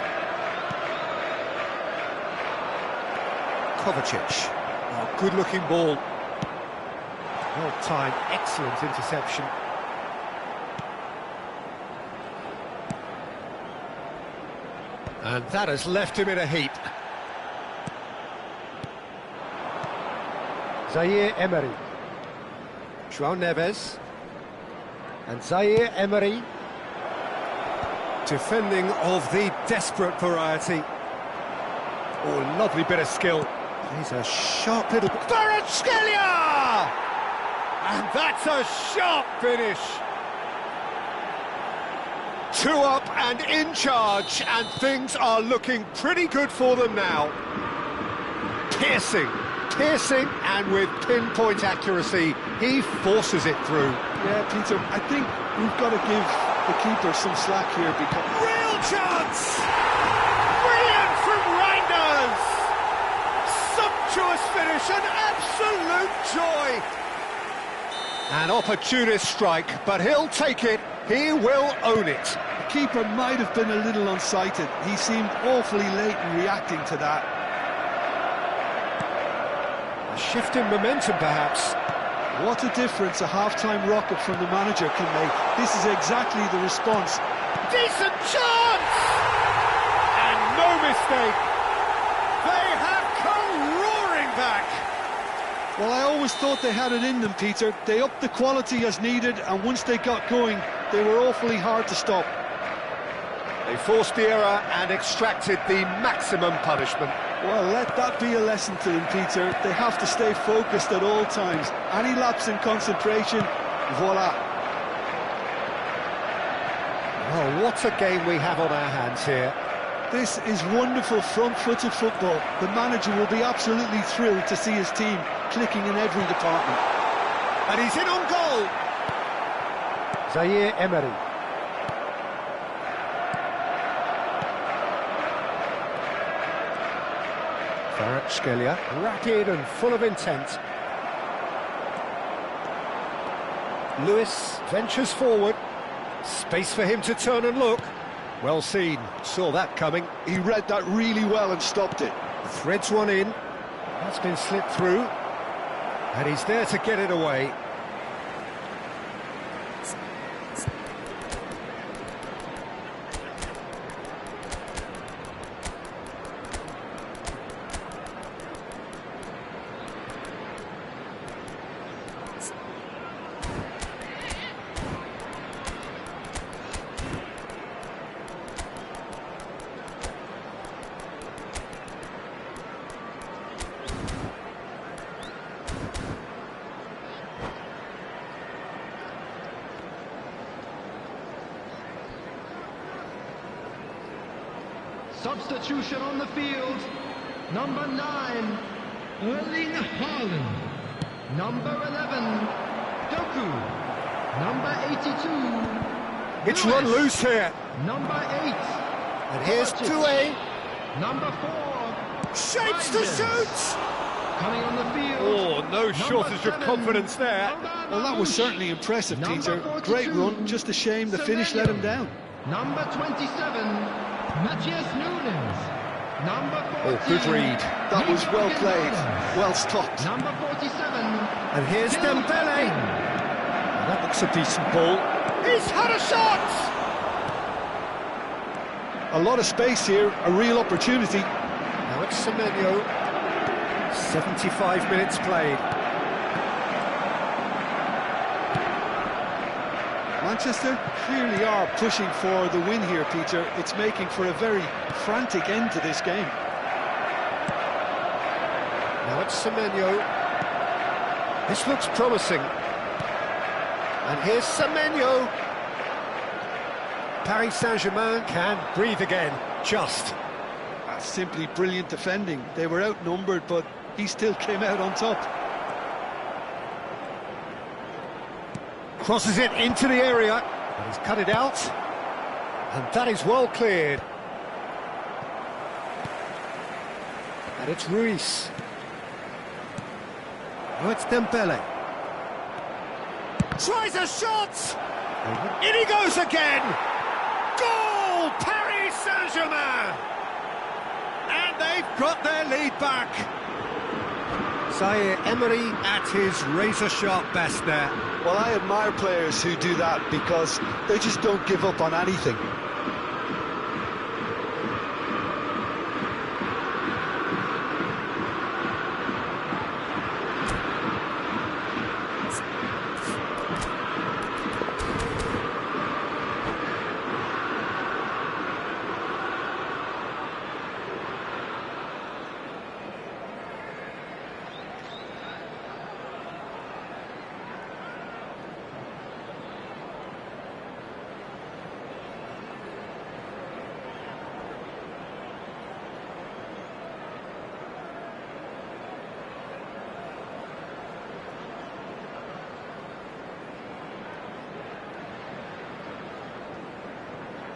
Kovacic. Oh, good-looking ball. Well-timed, excellent interception. And that has left him in a heap. Zaire Emery. João Neves. And Zaire Emery. Defending of the desperate variety. Oh, lovely bit of skill. He's a sharp little... Kvaratskhelia! And that's a sharp finish. 2 up and in charge, and things are looking pretty good for them now. Piercing, and with pinpoint accuracy, he forces it through. Yeah, Peter, I think we've got to give the keeper some slack here because... Real chance! Brilliant from Reinders! Sumptuous finish, an absolute joy! An opportunist strike, but he'll take it, he will own it. The keeper might have been a little unsighted. He seemed awfully late in reacting to that. A shift in momentum, perhaps. What a difference a half-time rocket from the manager can make. This is exactly the response. Decent chance! And no mistake. They have come roaring back. Well, I always thought they had it in them, Peter. They upped the quality as needed, and once they got going, they were awfully hard to stop. They forced the error and extracted the maximum punishment. Well, let that be a lesson to them, Peter. They have to stay focused at all times. Any lapse in concentration, voila. Oh, what a game we have on our hands here. This is wonderful front-footed football. The manager will be absolutely thrilled to see his team clicking in every department. And he's in on goal. Zaire Emery. Kvaratskhelia, rapid and full of intent. Lewis ventures forward. Space for him to turn and look. Well seen, saw that coming. He read that really well and stopped it. Threads one in. That's been slipped through. And he's there to get it away. Substitution on the field. Number 9, Erling Haaland. Number 11, Doku. Number 82, It's run loose here. Number 8, And here's Doué. Number 4, Shapes to shoot. coming on the field. Oh, no shortage of confidence there. Well, that was certainly impressive, Peter. Great run, just a shame the finish let him down. Number 27, Matthias Nunes. Number 14, Oh, good read. That was well played, well stopped. Number 47, And here's Dembele. That looks a decent ball. He's had a shot! A lot of space here, a real opportunity. Now it's Semenyo. 75 minutes played. Manchester clearly are pushing for the win here, Peter. It's making for a very frantic end to this game. Now it's Semenyo. This looks promising. And here's Semenyo. Paris Saint-Germain can breathe again, just. That's simply brilliant defending. They were outnumbered, but he still came out on top. Crosses it into the area, but he's cut it out. And that is well cleared. And it's Ruiz. Oh, it's Dembele. Tries a shot! In he goes again! Goal! Paris Saint-Germain! And they've got their lead back. Zaire Emery at his razor-sharp best there. Well, I admire players who do that because they just don't give up on anything.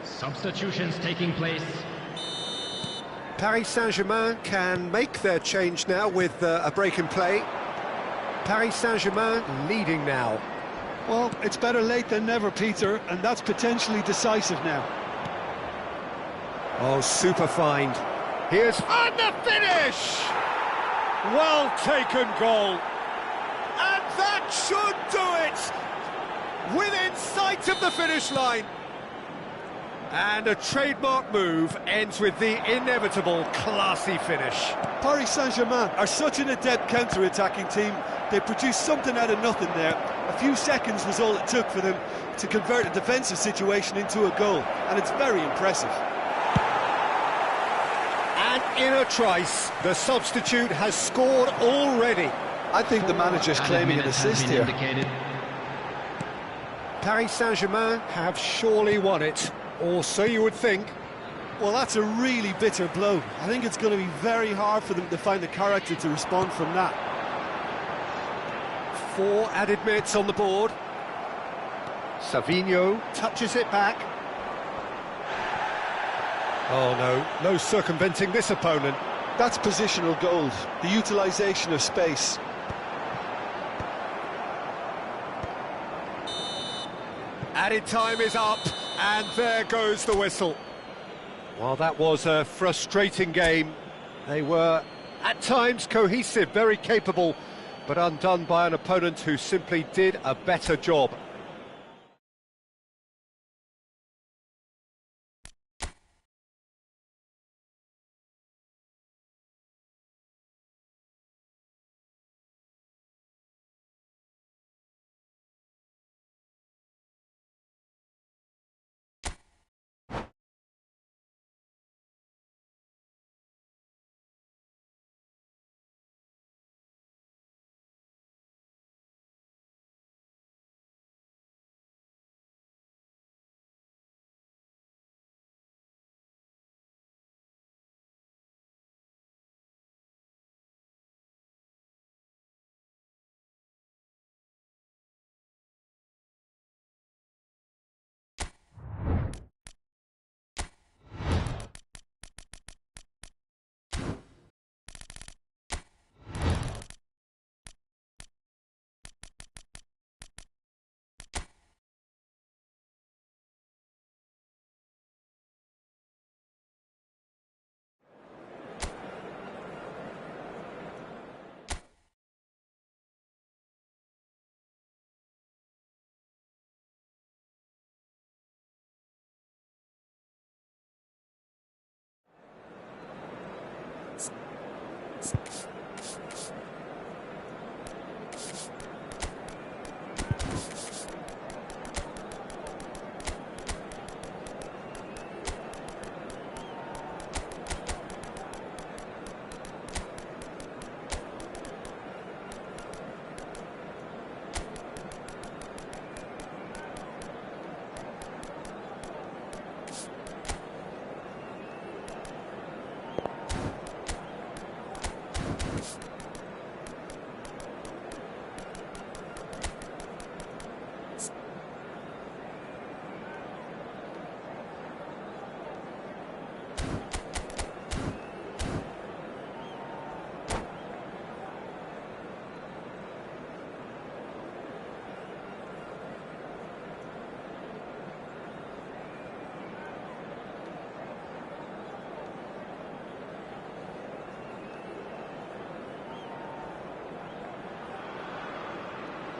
Substitutions taking place. Paris Saint-Germain can make their change now with a break in play. Paris Saint-Germain leading now. Well, it's better late than never, Peter, and that's potentially decisive now. Oh, super find. Here's... And the finish! Well taken goal. And that should do it! Within sight of the finish line. And a trademark move ends with the inevitable classy finish. Paris Saint-Germain are such an adept counter-attacking team. They produced something out of nothing there. A few seconds was all it took for them to convert a defensive situation into a goal, and it's very impressive. And in a trice, the substitute has scored already. I think the manager's claiming an assist here. Paris Saint-Germain have surely won it, or so you would think. Well, that's a really bitter blow. I think it's going to be very hard for them to find the character to respond from that. 4 added minutes on the board. Savinho touches it back. Oh no, no circumventing this opponent. That's positional gold, the utilisation of space. Added time is up, and there goes the whistle. Well, that was a frustrating game. They were, at times, cohesive, very capable, but undone by an opponent who simply did a better job.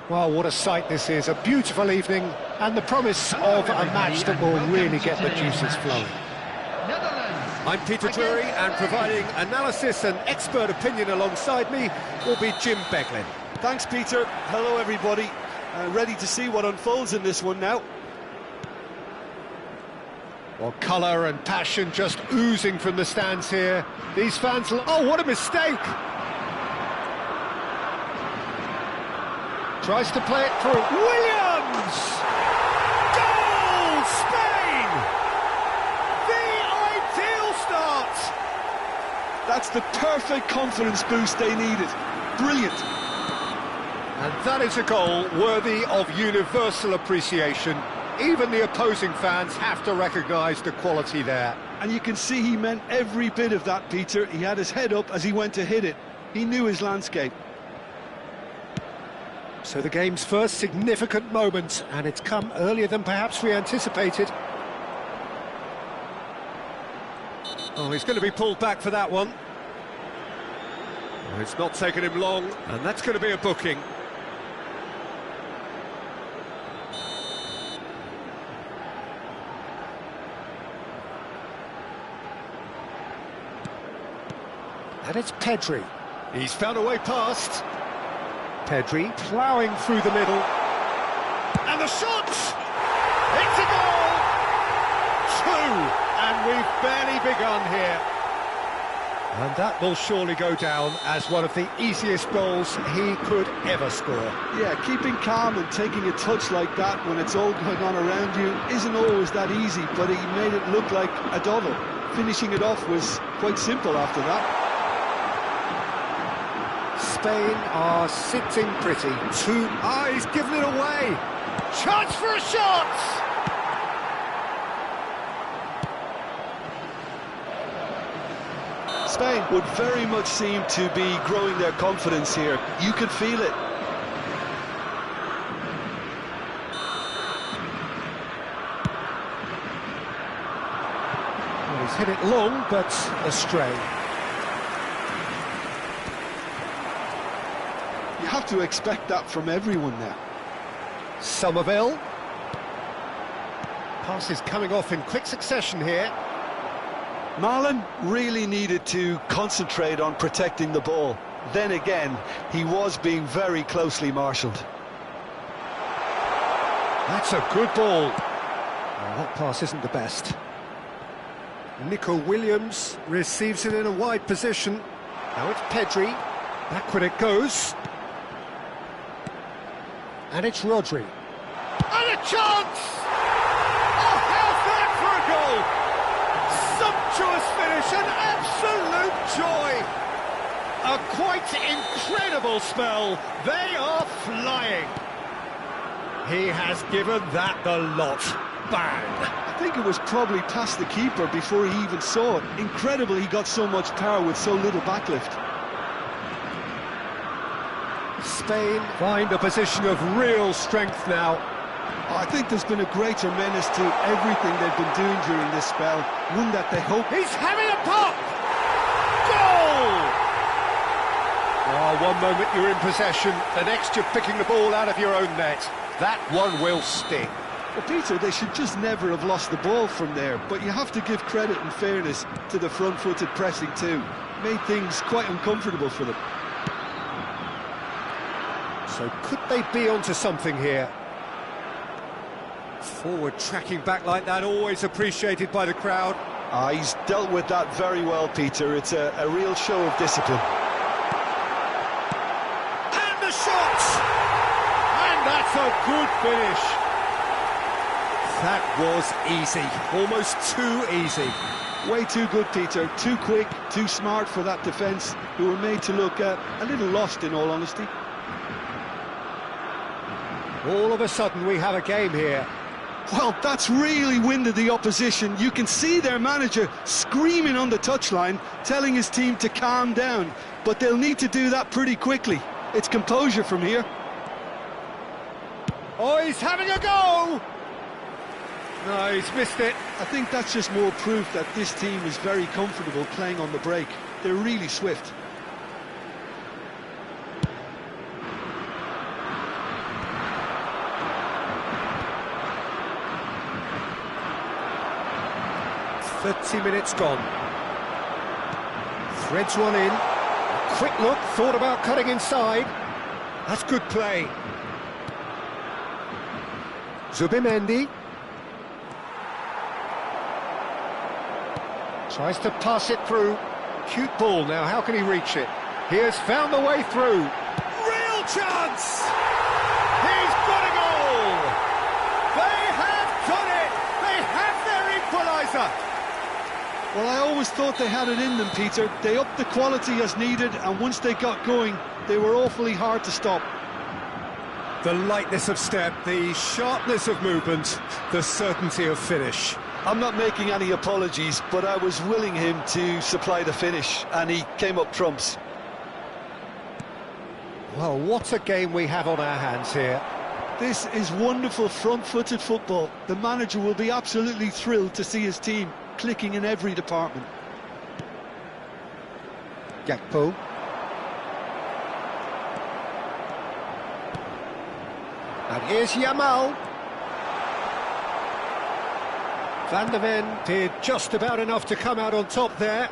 Well, what a sight this is, a beautiful evening, and the promise of a match that will really get the juices flowing. I'm Peter Drury, and providing analysis and expert opinion alongside me will be Jim Beglin. Thanks, Peter. Hello, everybody. Ready to see what unfolds in this one now. Well, colour and passion just oozing from the stands here. These fans... Oh, what a mistake! Tries to play it through. Williams! Goal! Spain! The ideal start! That's the perfect confidence boost they needed. Brilliant. And that is a goal worthy of universal appreciation. Even the opposing fans have to recognise the quality there. And you can see he meant every bit of that, Peter. He had his head up as he went to hit it. He knew his landscape. So the game's first significant moment, and it's come earlier than perhaps we anticipated. Oh, he's going to be pulled back for that one. Oh, it's not taken him long, and that's going to be a booking. And it's Pedri. He's found a way past. Pedri ploughing through the middle. And the shot! It's a goal! 2, and we've barely begun here. And that will surely go down as one of the easiest goals he could ever score. Yeah, keeping calm and taking a touch like that when it's all going on around you isn't always that easy, but he made it look like a doddle. Finishing it off was quite simple after that. Spain are sitting pretty. He's given it away. Chance for a shot! Spain would very much seem to be growing their confidence here. You could feel it. Well, he's hit it long, but astray. You have to expect that from everyone now. Somerville. Passes coming off in quick succession here. Marlon really needed to concentrate on protecting the ball. Then again, he was being very closely marshalled. That's a good ball. Well, that pass isn't the best. Nico Williams receives it in a wide position. Now it's Pedri. Backward it goes. And it's Rodri. And a chance! Oh, how's that for a goal? Sumptuous finish, an absolute joy. A quite incredible spell. They are flying. He has given that the lot. Bang! I think it was probably past the keeper before he even saw it. Incredible he got so much power with so little backlift. Spain find a position of real strength now. I think there's been a greater menace to everything they've been doing during this spell. One that they hope... He's having a pop! Goal! Oh, one moment you're in possession, the next you're picking the ball out of your own net. That one will sting. Well, Peter, they should just never have lost the ball from there, but you have to give credit and fairness to the front-footed pressing too. Made things quite uncomfortable for them. So could they be onto something here? Forward tracking back like that, always appreciated by the crowd. He's dealt with that very well, Peter. It's a real show of discipline. And the shot! And that's a good finish. That was easy, almost too easy. Way too good, Peter. Too quick, too smart for that defence, who were made to look a little lost, in all honesty. All of a sudden we have a game here. Well, that's really winded the opposition. You can see their manager screaming on the touchline, telling his team to calm down. But they'll need to do that pretty quickly. It's composure from here. Oh, he's having a go! No, he's missed it. I think that's just more proof that this team is very comfortable playing on the break. They're really swift. "30 minutes gone. Threads one in. A quick look, thought about cutting inside. That's good play. Zubimendi. Tries to pass it through. Cute ball now, how can he reach it? He has found the way through. Real chance! He's got a goal! They have done it! They have their equaliser! Well, I always thought they had it in them, Peter. They upped the quality as needed, and once they got going, they were awfully hard to stop. The lightness of step, the sharpness of movement, the certainty of finish. I'm not making any apologies, but I was willing him to supply the finish, and he came up trumps. Well, what a game we have on our hands here. This is wonderful front-footed football. The manager will be absolutely thrilled to see his team clicking in every department. Gakpo. And here's Yamal. Van der Ven did just about enough to come out on top there.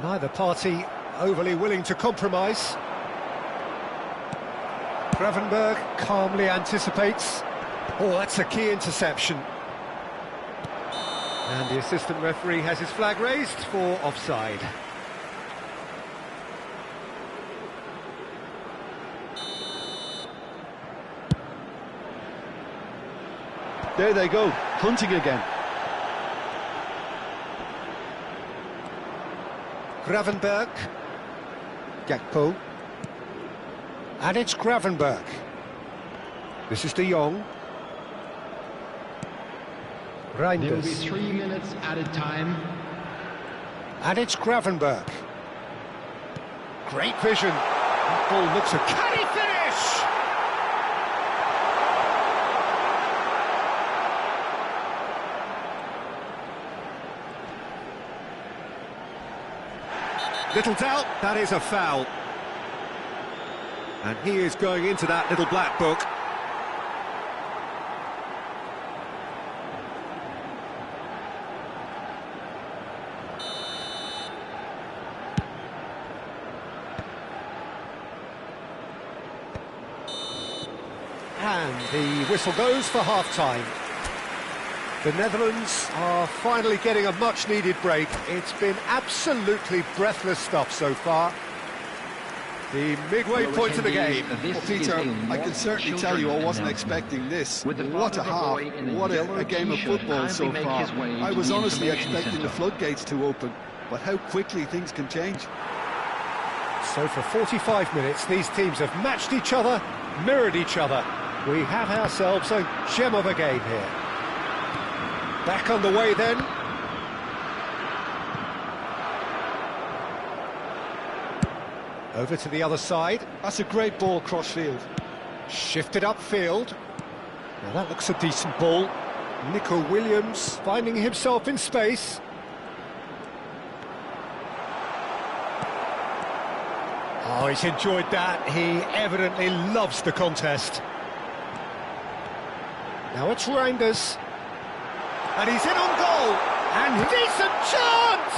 Neither party overly willing to compromise. Gravenberg calmly anticipates. Oh, that's a key interception. And the assistant referee has his flag raised for offside. There they go, hunting again. Gravenberg. Gakpo. And it's Gravenberg. This is De Jong. There will be Reinders. 3 minutes added time. And it's Gravenberg. Great vision. That ball looks a... Can he finish? Little doubt, that is a foul. And he is going into that little black book. And the whistle goes for half-time. The Netherlands are finally getting a much-needed break. It's been absolutely breathless stuff so far. The midway point of the game. Well, Peter, I can certainly tell you I wasn't expecting this. What a half, what a game of football so far. I was honestly expecting the floodgates to open, but how quickly things can change. So for 45 minutes, these teams have matched each other, mirrored each other. We have ourselves a gem of a game here. Back on the way then. Over to the other side. That's a great ball cross-field. Shifted upfield. Now that looks a decent ball. Nico Williams finding himself in space. Oh, he's enjoyed that. He evidently loves the contest. Now it's Reinders. And he's in on goal. And decent chance!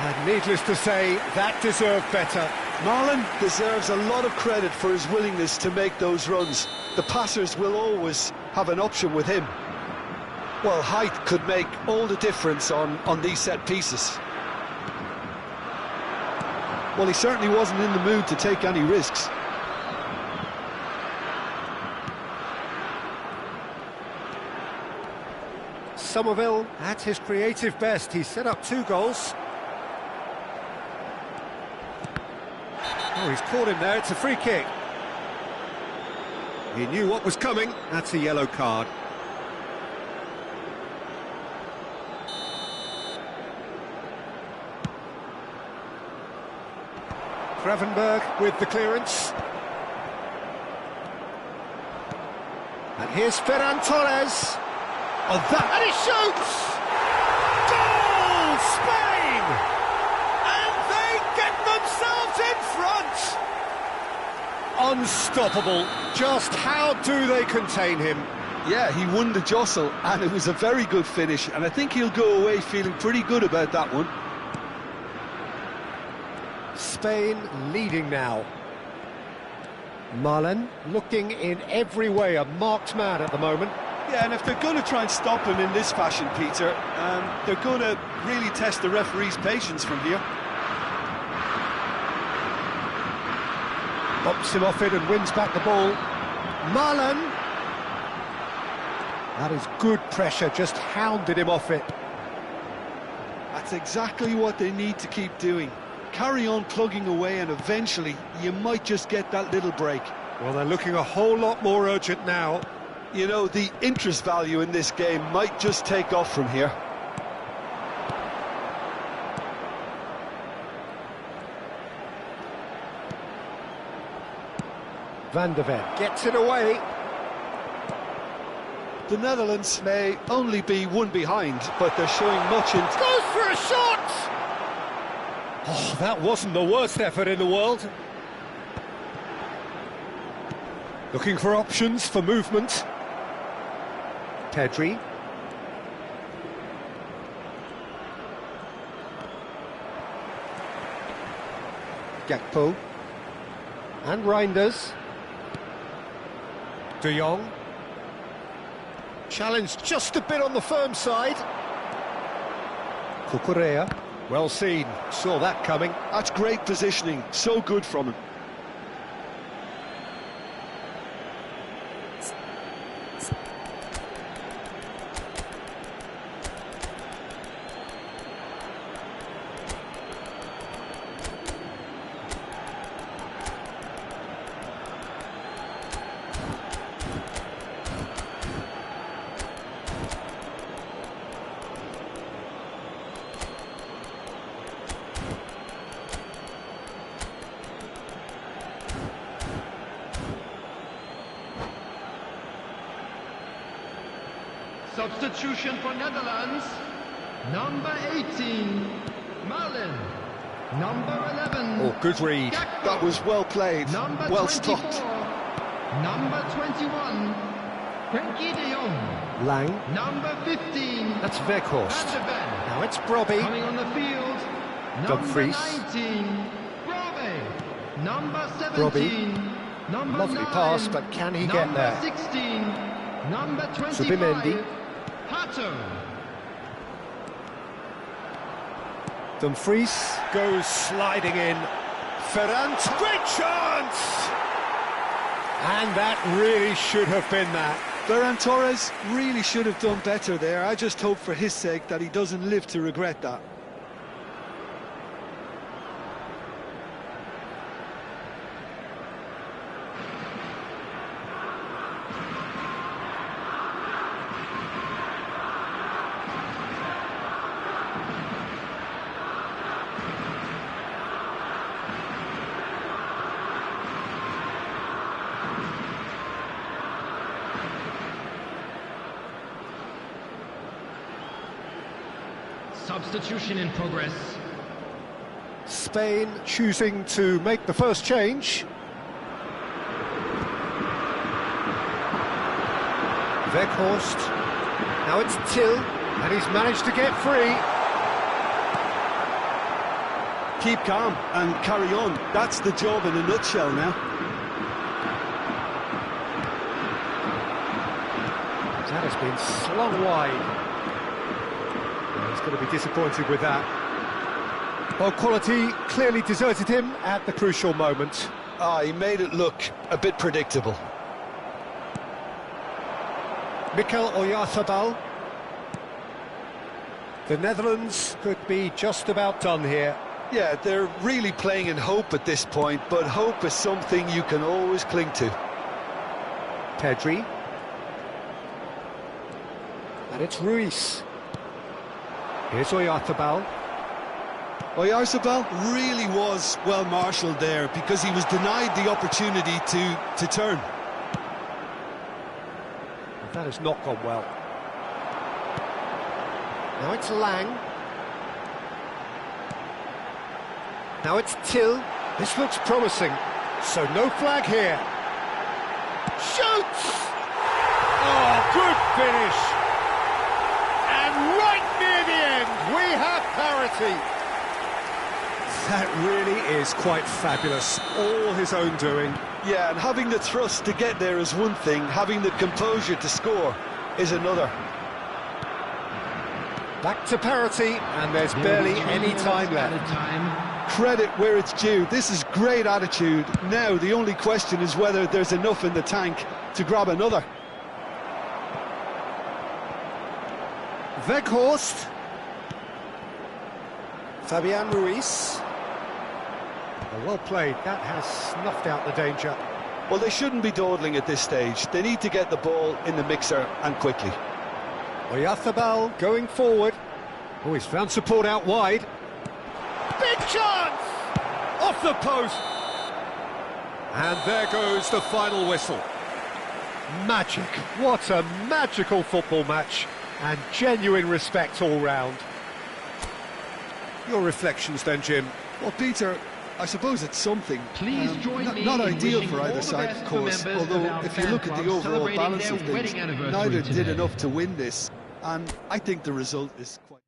And needless to say, that deserved better. Marlon deserves a lot of credit for his willingness to make those runs. The passers will always have an option with him. Well, height could make all the difference on these set pieces. Well, he certainly wasn't in the mood to take any risks. Somerville at his creative best. He set up 2 goals. Oh, he's caught him there. It's a free kick. He knew what was coming. That's a yellow card. Gravenberg with the clearance. And here's Ferran Torres. Oh, that, and he shoots! Goal! Spain! And they get themselves in front! Unstoppable. Just how do they contain him? Yeah, he won the jostle, and it was a very good finish, and I think he'll go away feeling pretty good about that one. Spain leading now. Marlon looking in every way a marked man at the moment. Yeah, and if they're going to try and stop him in this fashion, Peter, they're going to really test the referee's patience from here. Bops him off it and wins back the ball. Marlon. That is good pressure, just hounded him off it. That's exactly what they need to keep doing. Carry on plugging away, and eventually you might just get that little break. Well, they're looking a whole lot more urgent now. You know, the interest value in this game might just take off from here. Van der Ven gets it away. The Netherlands may only be one behind, but they're showing much in... Goes for a shot! Oh, that wasn't the worst effort in the world. Looking for options for movement. Pedri. Gakpo. And Reinders. De Jong. Challenged just a bit on the firm side. Cucurella. Well seen. Saw that coming. That's great positioning. So good from him. Substitution for Netherlands. Number 18, Marlin. Number 11. Oh, good read. Gakpo. That was well played, Number well 24, stopped. Number 21, Frenkie de Jong. Lang. Number 15, That's Weghorst. Van de Ven. Now it's Brobby. Coming on the field, number Dumfries. 19, Brobby. Number 17, Brobby. number Lovely 9, pass, but can he get there? Number 16, number 25, Zubimendi. Pato. Dumfries goes sliding in. Ferrand, great chance! And that really should have been that. Ferran Torres really should have done better there. I just hope for his sake that he doesn't live to regret that. Substitution in progress. Spain choosing to make the first change. Weghorst. Now it's Till, and he's managed to get free. Keep calm and carry on. That's the job in a nutshell now. That has been slung wide. He's going to be disappointed with that. Well, quality clearly deserted him at the crucial moment. He made it look a bit predictable. Mikel Oyarzabal. The Netherlands could be just about done here. Yeah, they're really playing in hope at this point, but hope is something you can always cling to. Pedri. And it's Ruiz. Here's Oyarzabal. Oyarzabal really was well marshalled there because he was denied the opportunity to turn. That has not gone well. Now it's Lang. Now it's Till. This looks promising. So no flag here. Shoots! Oh, good finish. And right near the end, we have parity. That really is quite fabulous. All his own doing. Yeah, and having the thrust to get there is one thing, having the composure to score is another. Back to parity, and there's barely any time left. Credit where it's due. This is great attitude. Now, the only question is whether there's enough in the tank to grab another. Weghorst. Fabian Ruiz. Well played. That has snuffed out the danger. Well, they shouldn't be dawdling at this stage. They need to get the ball in the mixer and quickly. Oyarzabal going forward. Oh, he's found support out wide. Big chance! Off the post! And there goes the final whistle. Magic. What a magical football match. And genuine respect all round. Your reflections then, Jim? Well, Peter, I suppose it's something. Please join me not in ideal wishing for all either the side, best of for course, members of although our if you fan look at the club overall celebrating balance their of things, wedding anniversary neither did today. enough to win this, and I think the result is quite...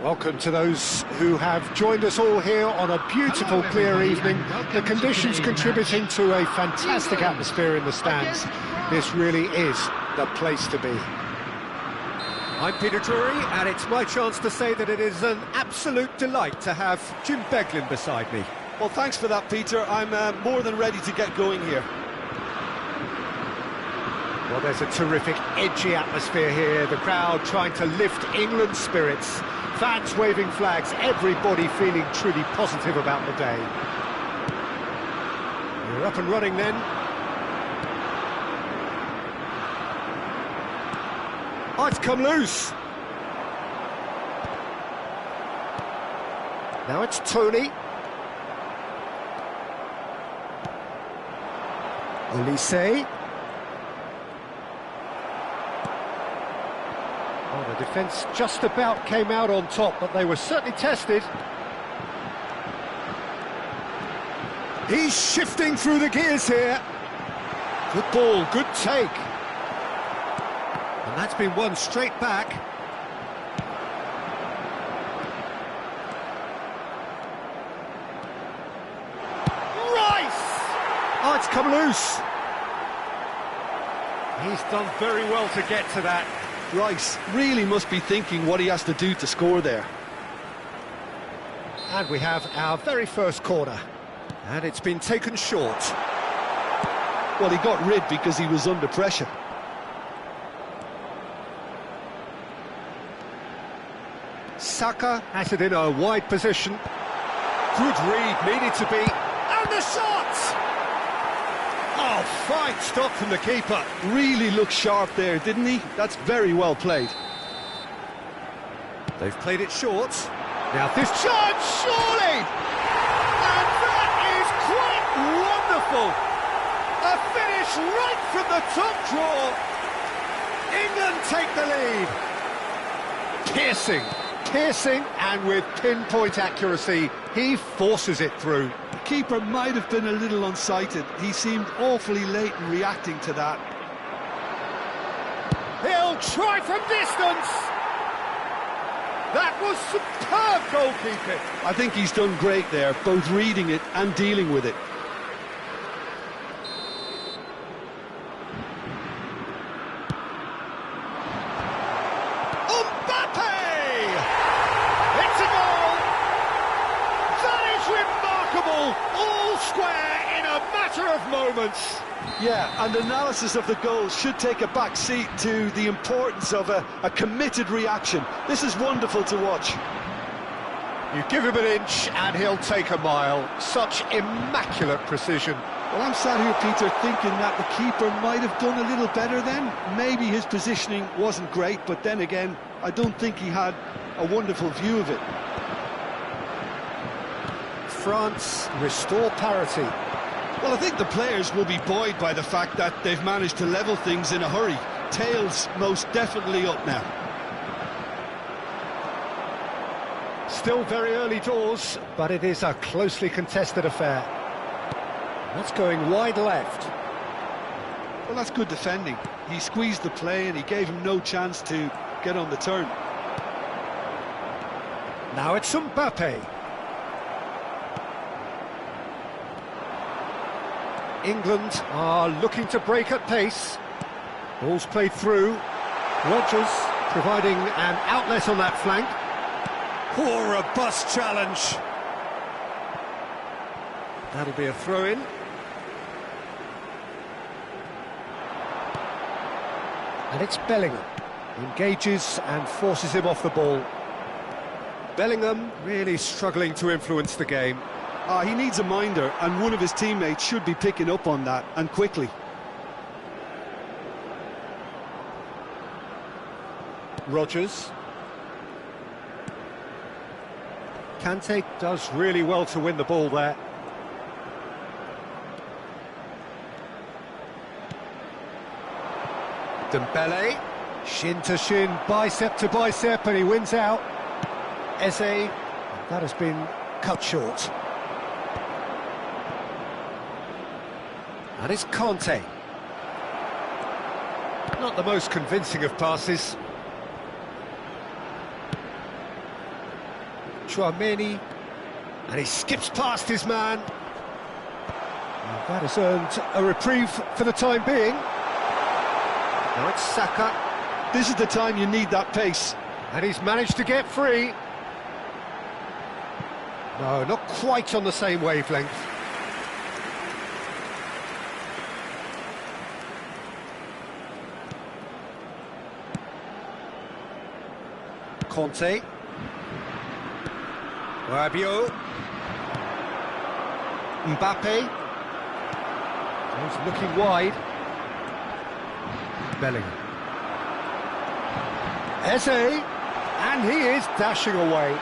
Welcome to those who have joined us all here on a beautiful, clear evening. The conditions contributing to a fantastic atmosphere in the stands. This really is the place to be. I'm Peter Drury, and it's my chance to say that it is an absolute delight to have Jim Beglin beside me. Well, thanks for that, Peter. I'm more than ready to get going here. Well, there's a terrific, edgy atmosphere here. The crowd trying to lift England's spirits. Fans waving flags, everybody feeling truly positive about the day. We're up and running then. Oh, it's come loose. Now it's Tony. Olise. Oh, the defence just about came out on top, but they were certainly tested. He's shifting through the gears here. Good ball, good take. And that's been won straight back. Rice! Oh, it's come loose. He's done very well to get to that. Rice really must be thinking what he has to do to score there. And we have our very first corner. And it's been taken short. Well, he got rid because he was under pressure. Saka has it in a wide position. Good read, needed to be. And the shot! Oh, fine stop from the keeper. Really looked sharp there, didn't he? That's very well played. They've played it short. Now this chance, surely! And that is quite wonderful! A finish right from the top draw. England take the lead. Piercing, and with pinpoint accuracy, he forces it through. The keeper might have been a little unsighted. He seemed awfully late in reacting to that. He'll try from distance. That was superb goalkeeping. I think he's done great there, both reading it and dealing with it. All square in a matter of moments. Yeah, and analysis of the goal should take a back seat to the importance of a committed reaction. This is wonderful to watch. You give him an inch and he'll take a mile. Such immaculate precision. Well, I'm sat here, Peter, thinking that the keeper might have done a little better then. Maybe his positioning wasn't great, but then again, I don't think he had a wonderful view of it. France restore parity. Well, I think the players will be buoyed by the fact that they've managed to level things in a hurry. Tails most definitely up now. Still very early doors, but it is a closely contested affair. That's going wide left. Well, that's good defending. He squeezed the play and he gave him no chance to get on the turn. Now it's Mbappe. England are looking to break at pace. Ball's played through. Rodgers providing an outlet on that flank. Poor robust challenge. That'll be a throw-in. And it's Bellingham. Engages and forces him off the ball. Bellingham really struggling to influence the game. He needs a minder, and one of his teammates should be picking up on that, and quickly. Rodgers. Kante does really well to win the ball there. Dembele, shin to shin, bicep to bicep, and he wins out. Eze, that has been cut short. And it's Kante. Not the most convincing of passes. Chouameni, and he skips past his man. And that has earned a reprieve for the time being. Now it's Saka. This is the time you need that pace. And he's managed to get free. No, not quite on the same wavelength. Conte. Rabiot. Mbappe. He's looking wide. Bellingham. Eze, and he is dashing away.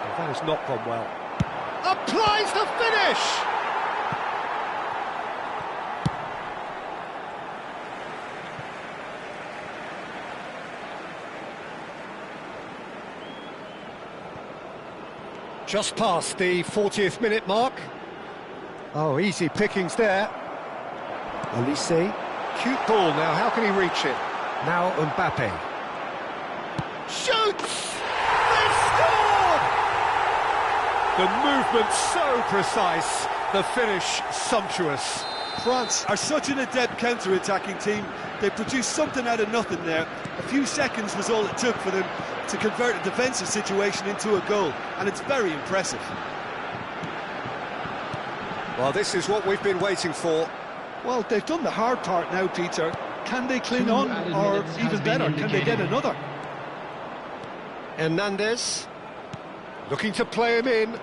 Well, that has not gone well. Applies the finish! Just past the 40th minute mark. Oh, easy pickings there. Olise. Cute ball now, how can he reach it? Now Mbappe. Shoots! They've scored! The movement so precise, the finish sumptuous. France are such an adept counter-attacking team. They produced something out of nothing there. A few seconds was all it took for them to convert a defensive situation into a goal, and it's very impressive. Well, this is what we've been waiting for. Well, they've done the hard part now, Peter. Can they cling on, or even better, can they get another? Hernandez, looking to play him in.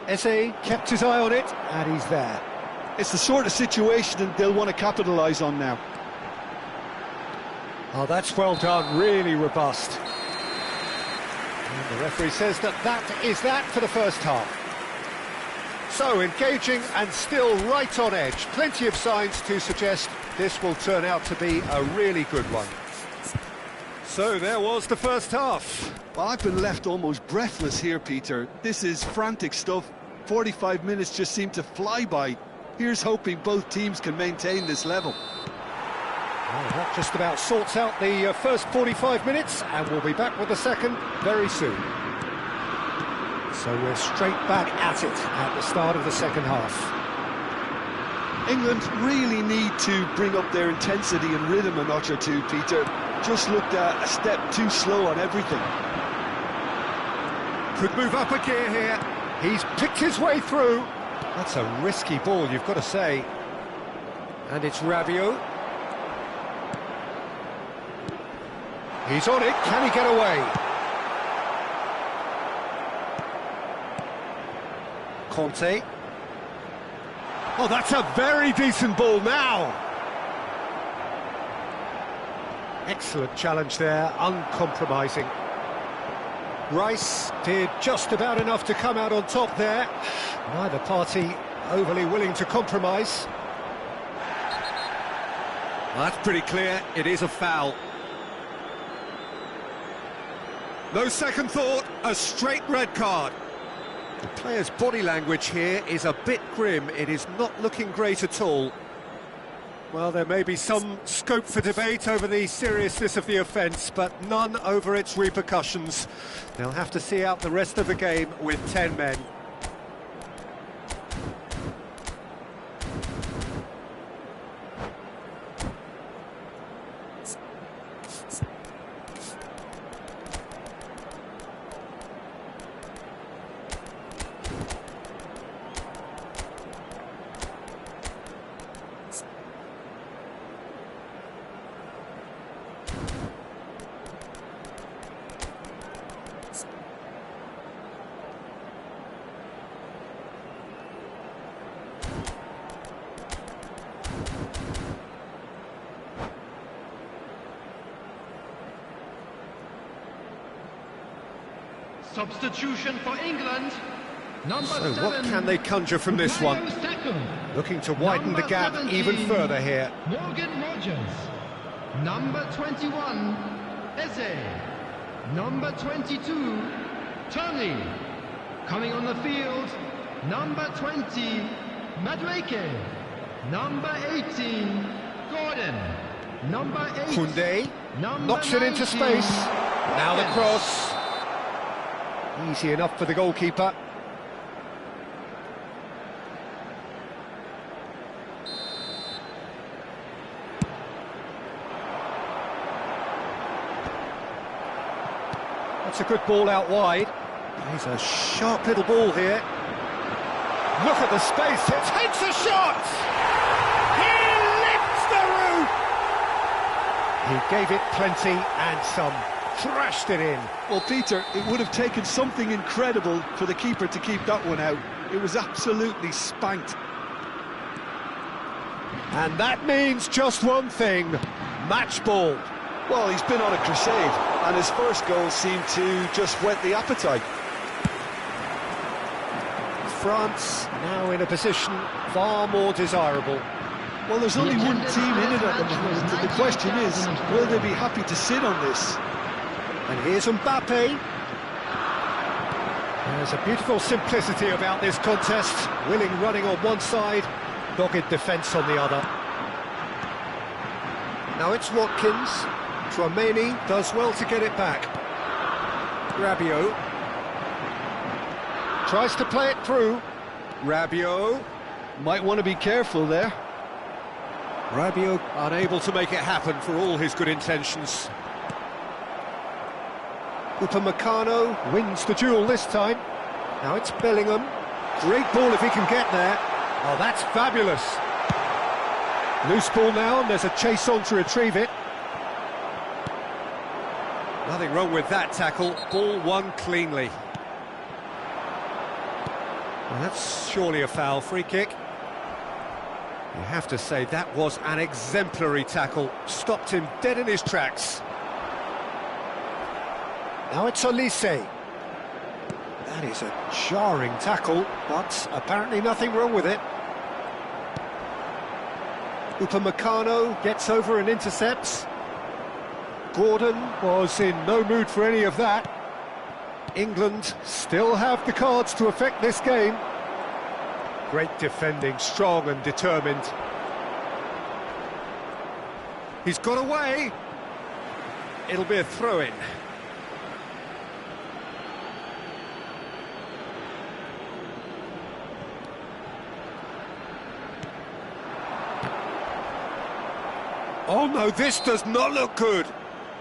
Eze kept his eye on it, and he's there. It's the sort of situation that they'll want to capitalise on now. Oh, that's well done, really robust. And the referee says that is that for the first half. So, engaging and still right on edge. Plenty of signs to suggest this will turn out to be a really good one. So, there was the first half. Well, I've been left almost breathless here, Peter. This is frantic stuff. 45 minutes just seem to fly by. Here's hoping both teams can maintain this level. Well, that just about sorts out the first 45 minutes, and we'll be back with the second very soon. So we're straight back at it at the start of the second half. England really need to bring up their intensity and rhythm a notch or two, Peter. Just looked a step too slow on everything. Could move up a gear here. He's picked his way through. That's a risky ball, you've got to say. And it's Rabiot. He's on it, can he get away? Conte. Oh, that's a very decent ball now. Excellent challenge there, uncompromising. Rice did just about enough to come out on top there. Neither party overly willing to compromise. Well, that's pretty clear, it is a foul. No second thought, a straight red card. The player's body language here is a bit grim. It is not looking great at all. Well, there may be some scope for debate over the seriousness of the offence, but none over its repercussions. They'll have to see out the rest of the game with 10 men. Substitution for England. Number So 7. what can they conjure from this one? Looking to widen the gap even further here. Morgan Rogers. Number 21, Eze. Number 22, Tony. Coming on the field, number 20, Madueke. Number 18, Gordon. Number 8, Koundé number knocks it into 19, space. Now the Yes. cross. Easy enough for the goalkeeper. That's a good ball out wide. He's a sharp little ball here. Look at the space, it takes a shot! He lifts the roof! He gave it plenty and some. Thrashed it in. Well, Peter, it would have taken something incredible for the keeper to keep that one out. It was absolutely spanked. And that means just one thing, match ball. Well, he's been on a crusade, and his first goal seemed to just whet the appetite. France now in a position far more desirable. Well, there's only one team in it at the moment, and the question is, will they be happy to sit on this? And here's Mbappe. There's a beautiful simplicity about this contest. Willing running on one side, dogged defence on the other. Now it's Watkins. Tchouaméni does well to get it back. Rabiot tries to play it through. Rabiot Might want to be careful there. Rabiot unable to make it happen for all his good intentions. Upamecano wins the duel this time. Now it's Bellingham. Great ball if he can get there. Oh, that's fabulous. Loose ball now, and there's a chase on to retrieve it. Nothing wrong with that tackle. Ball won cleanly. Well, that's surely a foul. Free kick. You have to say that was an exemplary tackle. Stopped him dead in his tracks. Now it's Olise. That is a jarring tackle, but apparently nothing wrong with it. Upamecano gets over and intercepts. Gordon was in no mood for any of that. England still have the cards to affect this game. Great defending, strong and determined. He's got away. It'll be a throw-in. Oh no, this does not look good.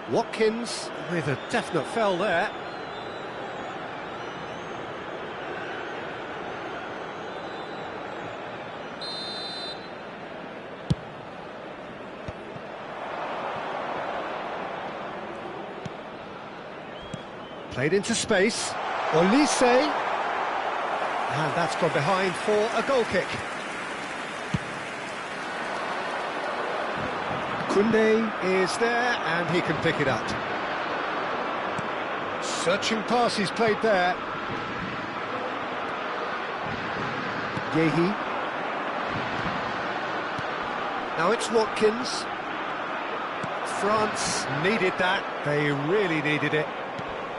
Watkins with a definite foul there. Played into space. Olise. And that's gone behind for a goal kick. Koundé is there, and he can pick it up. Searching pass he's played there. Yehi. Now it's Watkins. France needed that. They really needed it.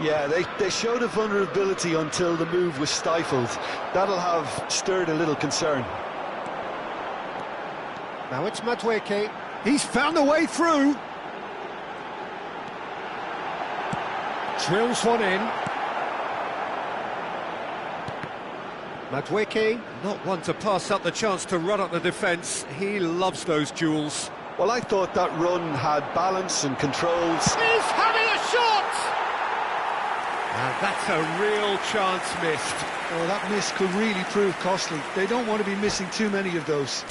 Yeah, they showed a vulnerability until the move was stifled. That'll have stirred a little concern. Now it's Madueke. He's found a way through. Drills one in. Madueke, not one to pass up the chance to run up the defence. He loves those duels. Well, I thought that run had balance and controls. He's having a shot! And that's a real chance missed. Oh, that miss could really prove costly. They don't want to be missing too many of those.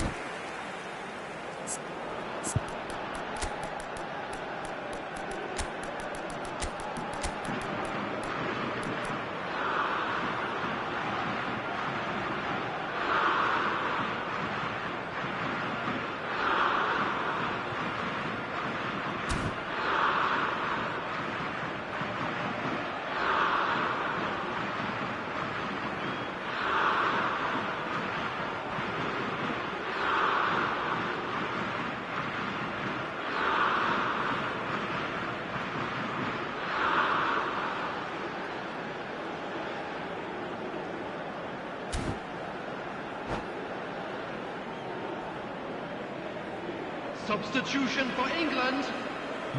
Substitution for England,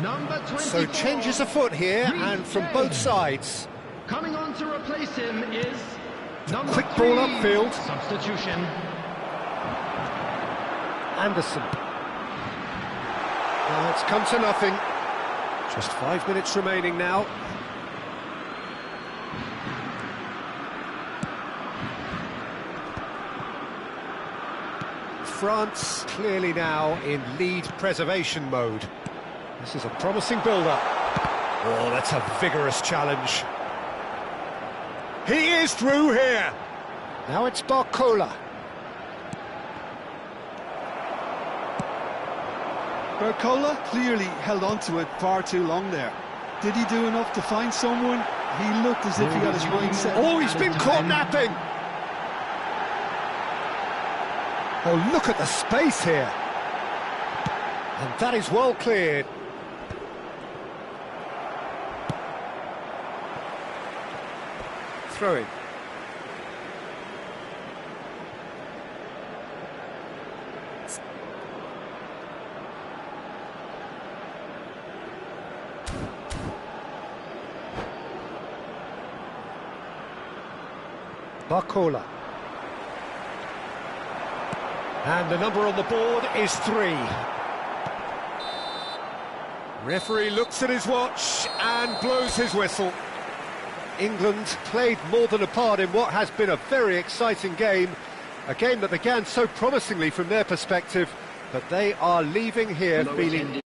number 24. So changes afoot here, and from both sides. Coming on to replace him is number Quick 3. ball upfield. Substitution. Anderson. Well, it's come to nothing. Just 5 minutes remaining now. France clearly now in lead preservation mode. This is a promising build-up. Oh, that's a vigorous challenge. He is through here. Now it's Barcola. Barcola clearly held on to it far too long there. Did he do enough to find someone? He looked as if he had his mind set. Oh, he's been caught napping. Oh, look at the space here. And that is well cleared. Throw in. Barcola. And the number on the board is 3. Referee looks at his watch and blows his whistle. England played more than a part in what has been a very exciting game. A game that began so promisingly from their perspective, but they are leaving here feeling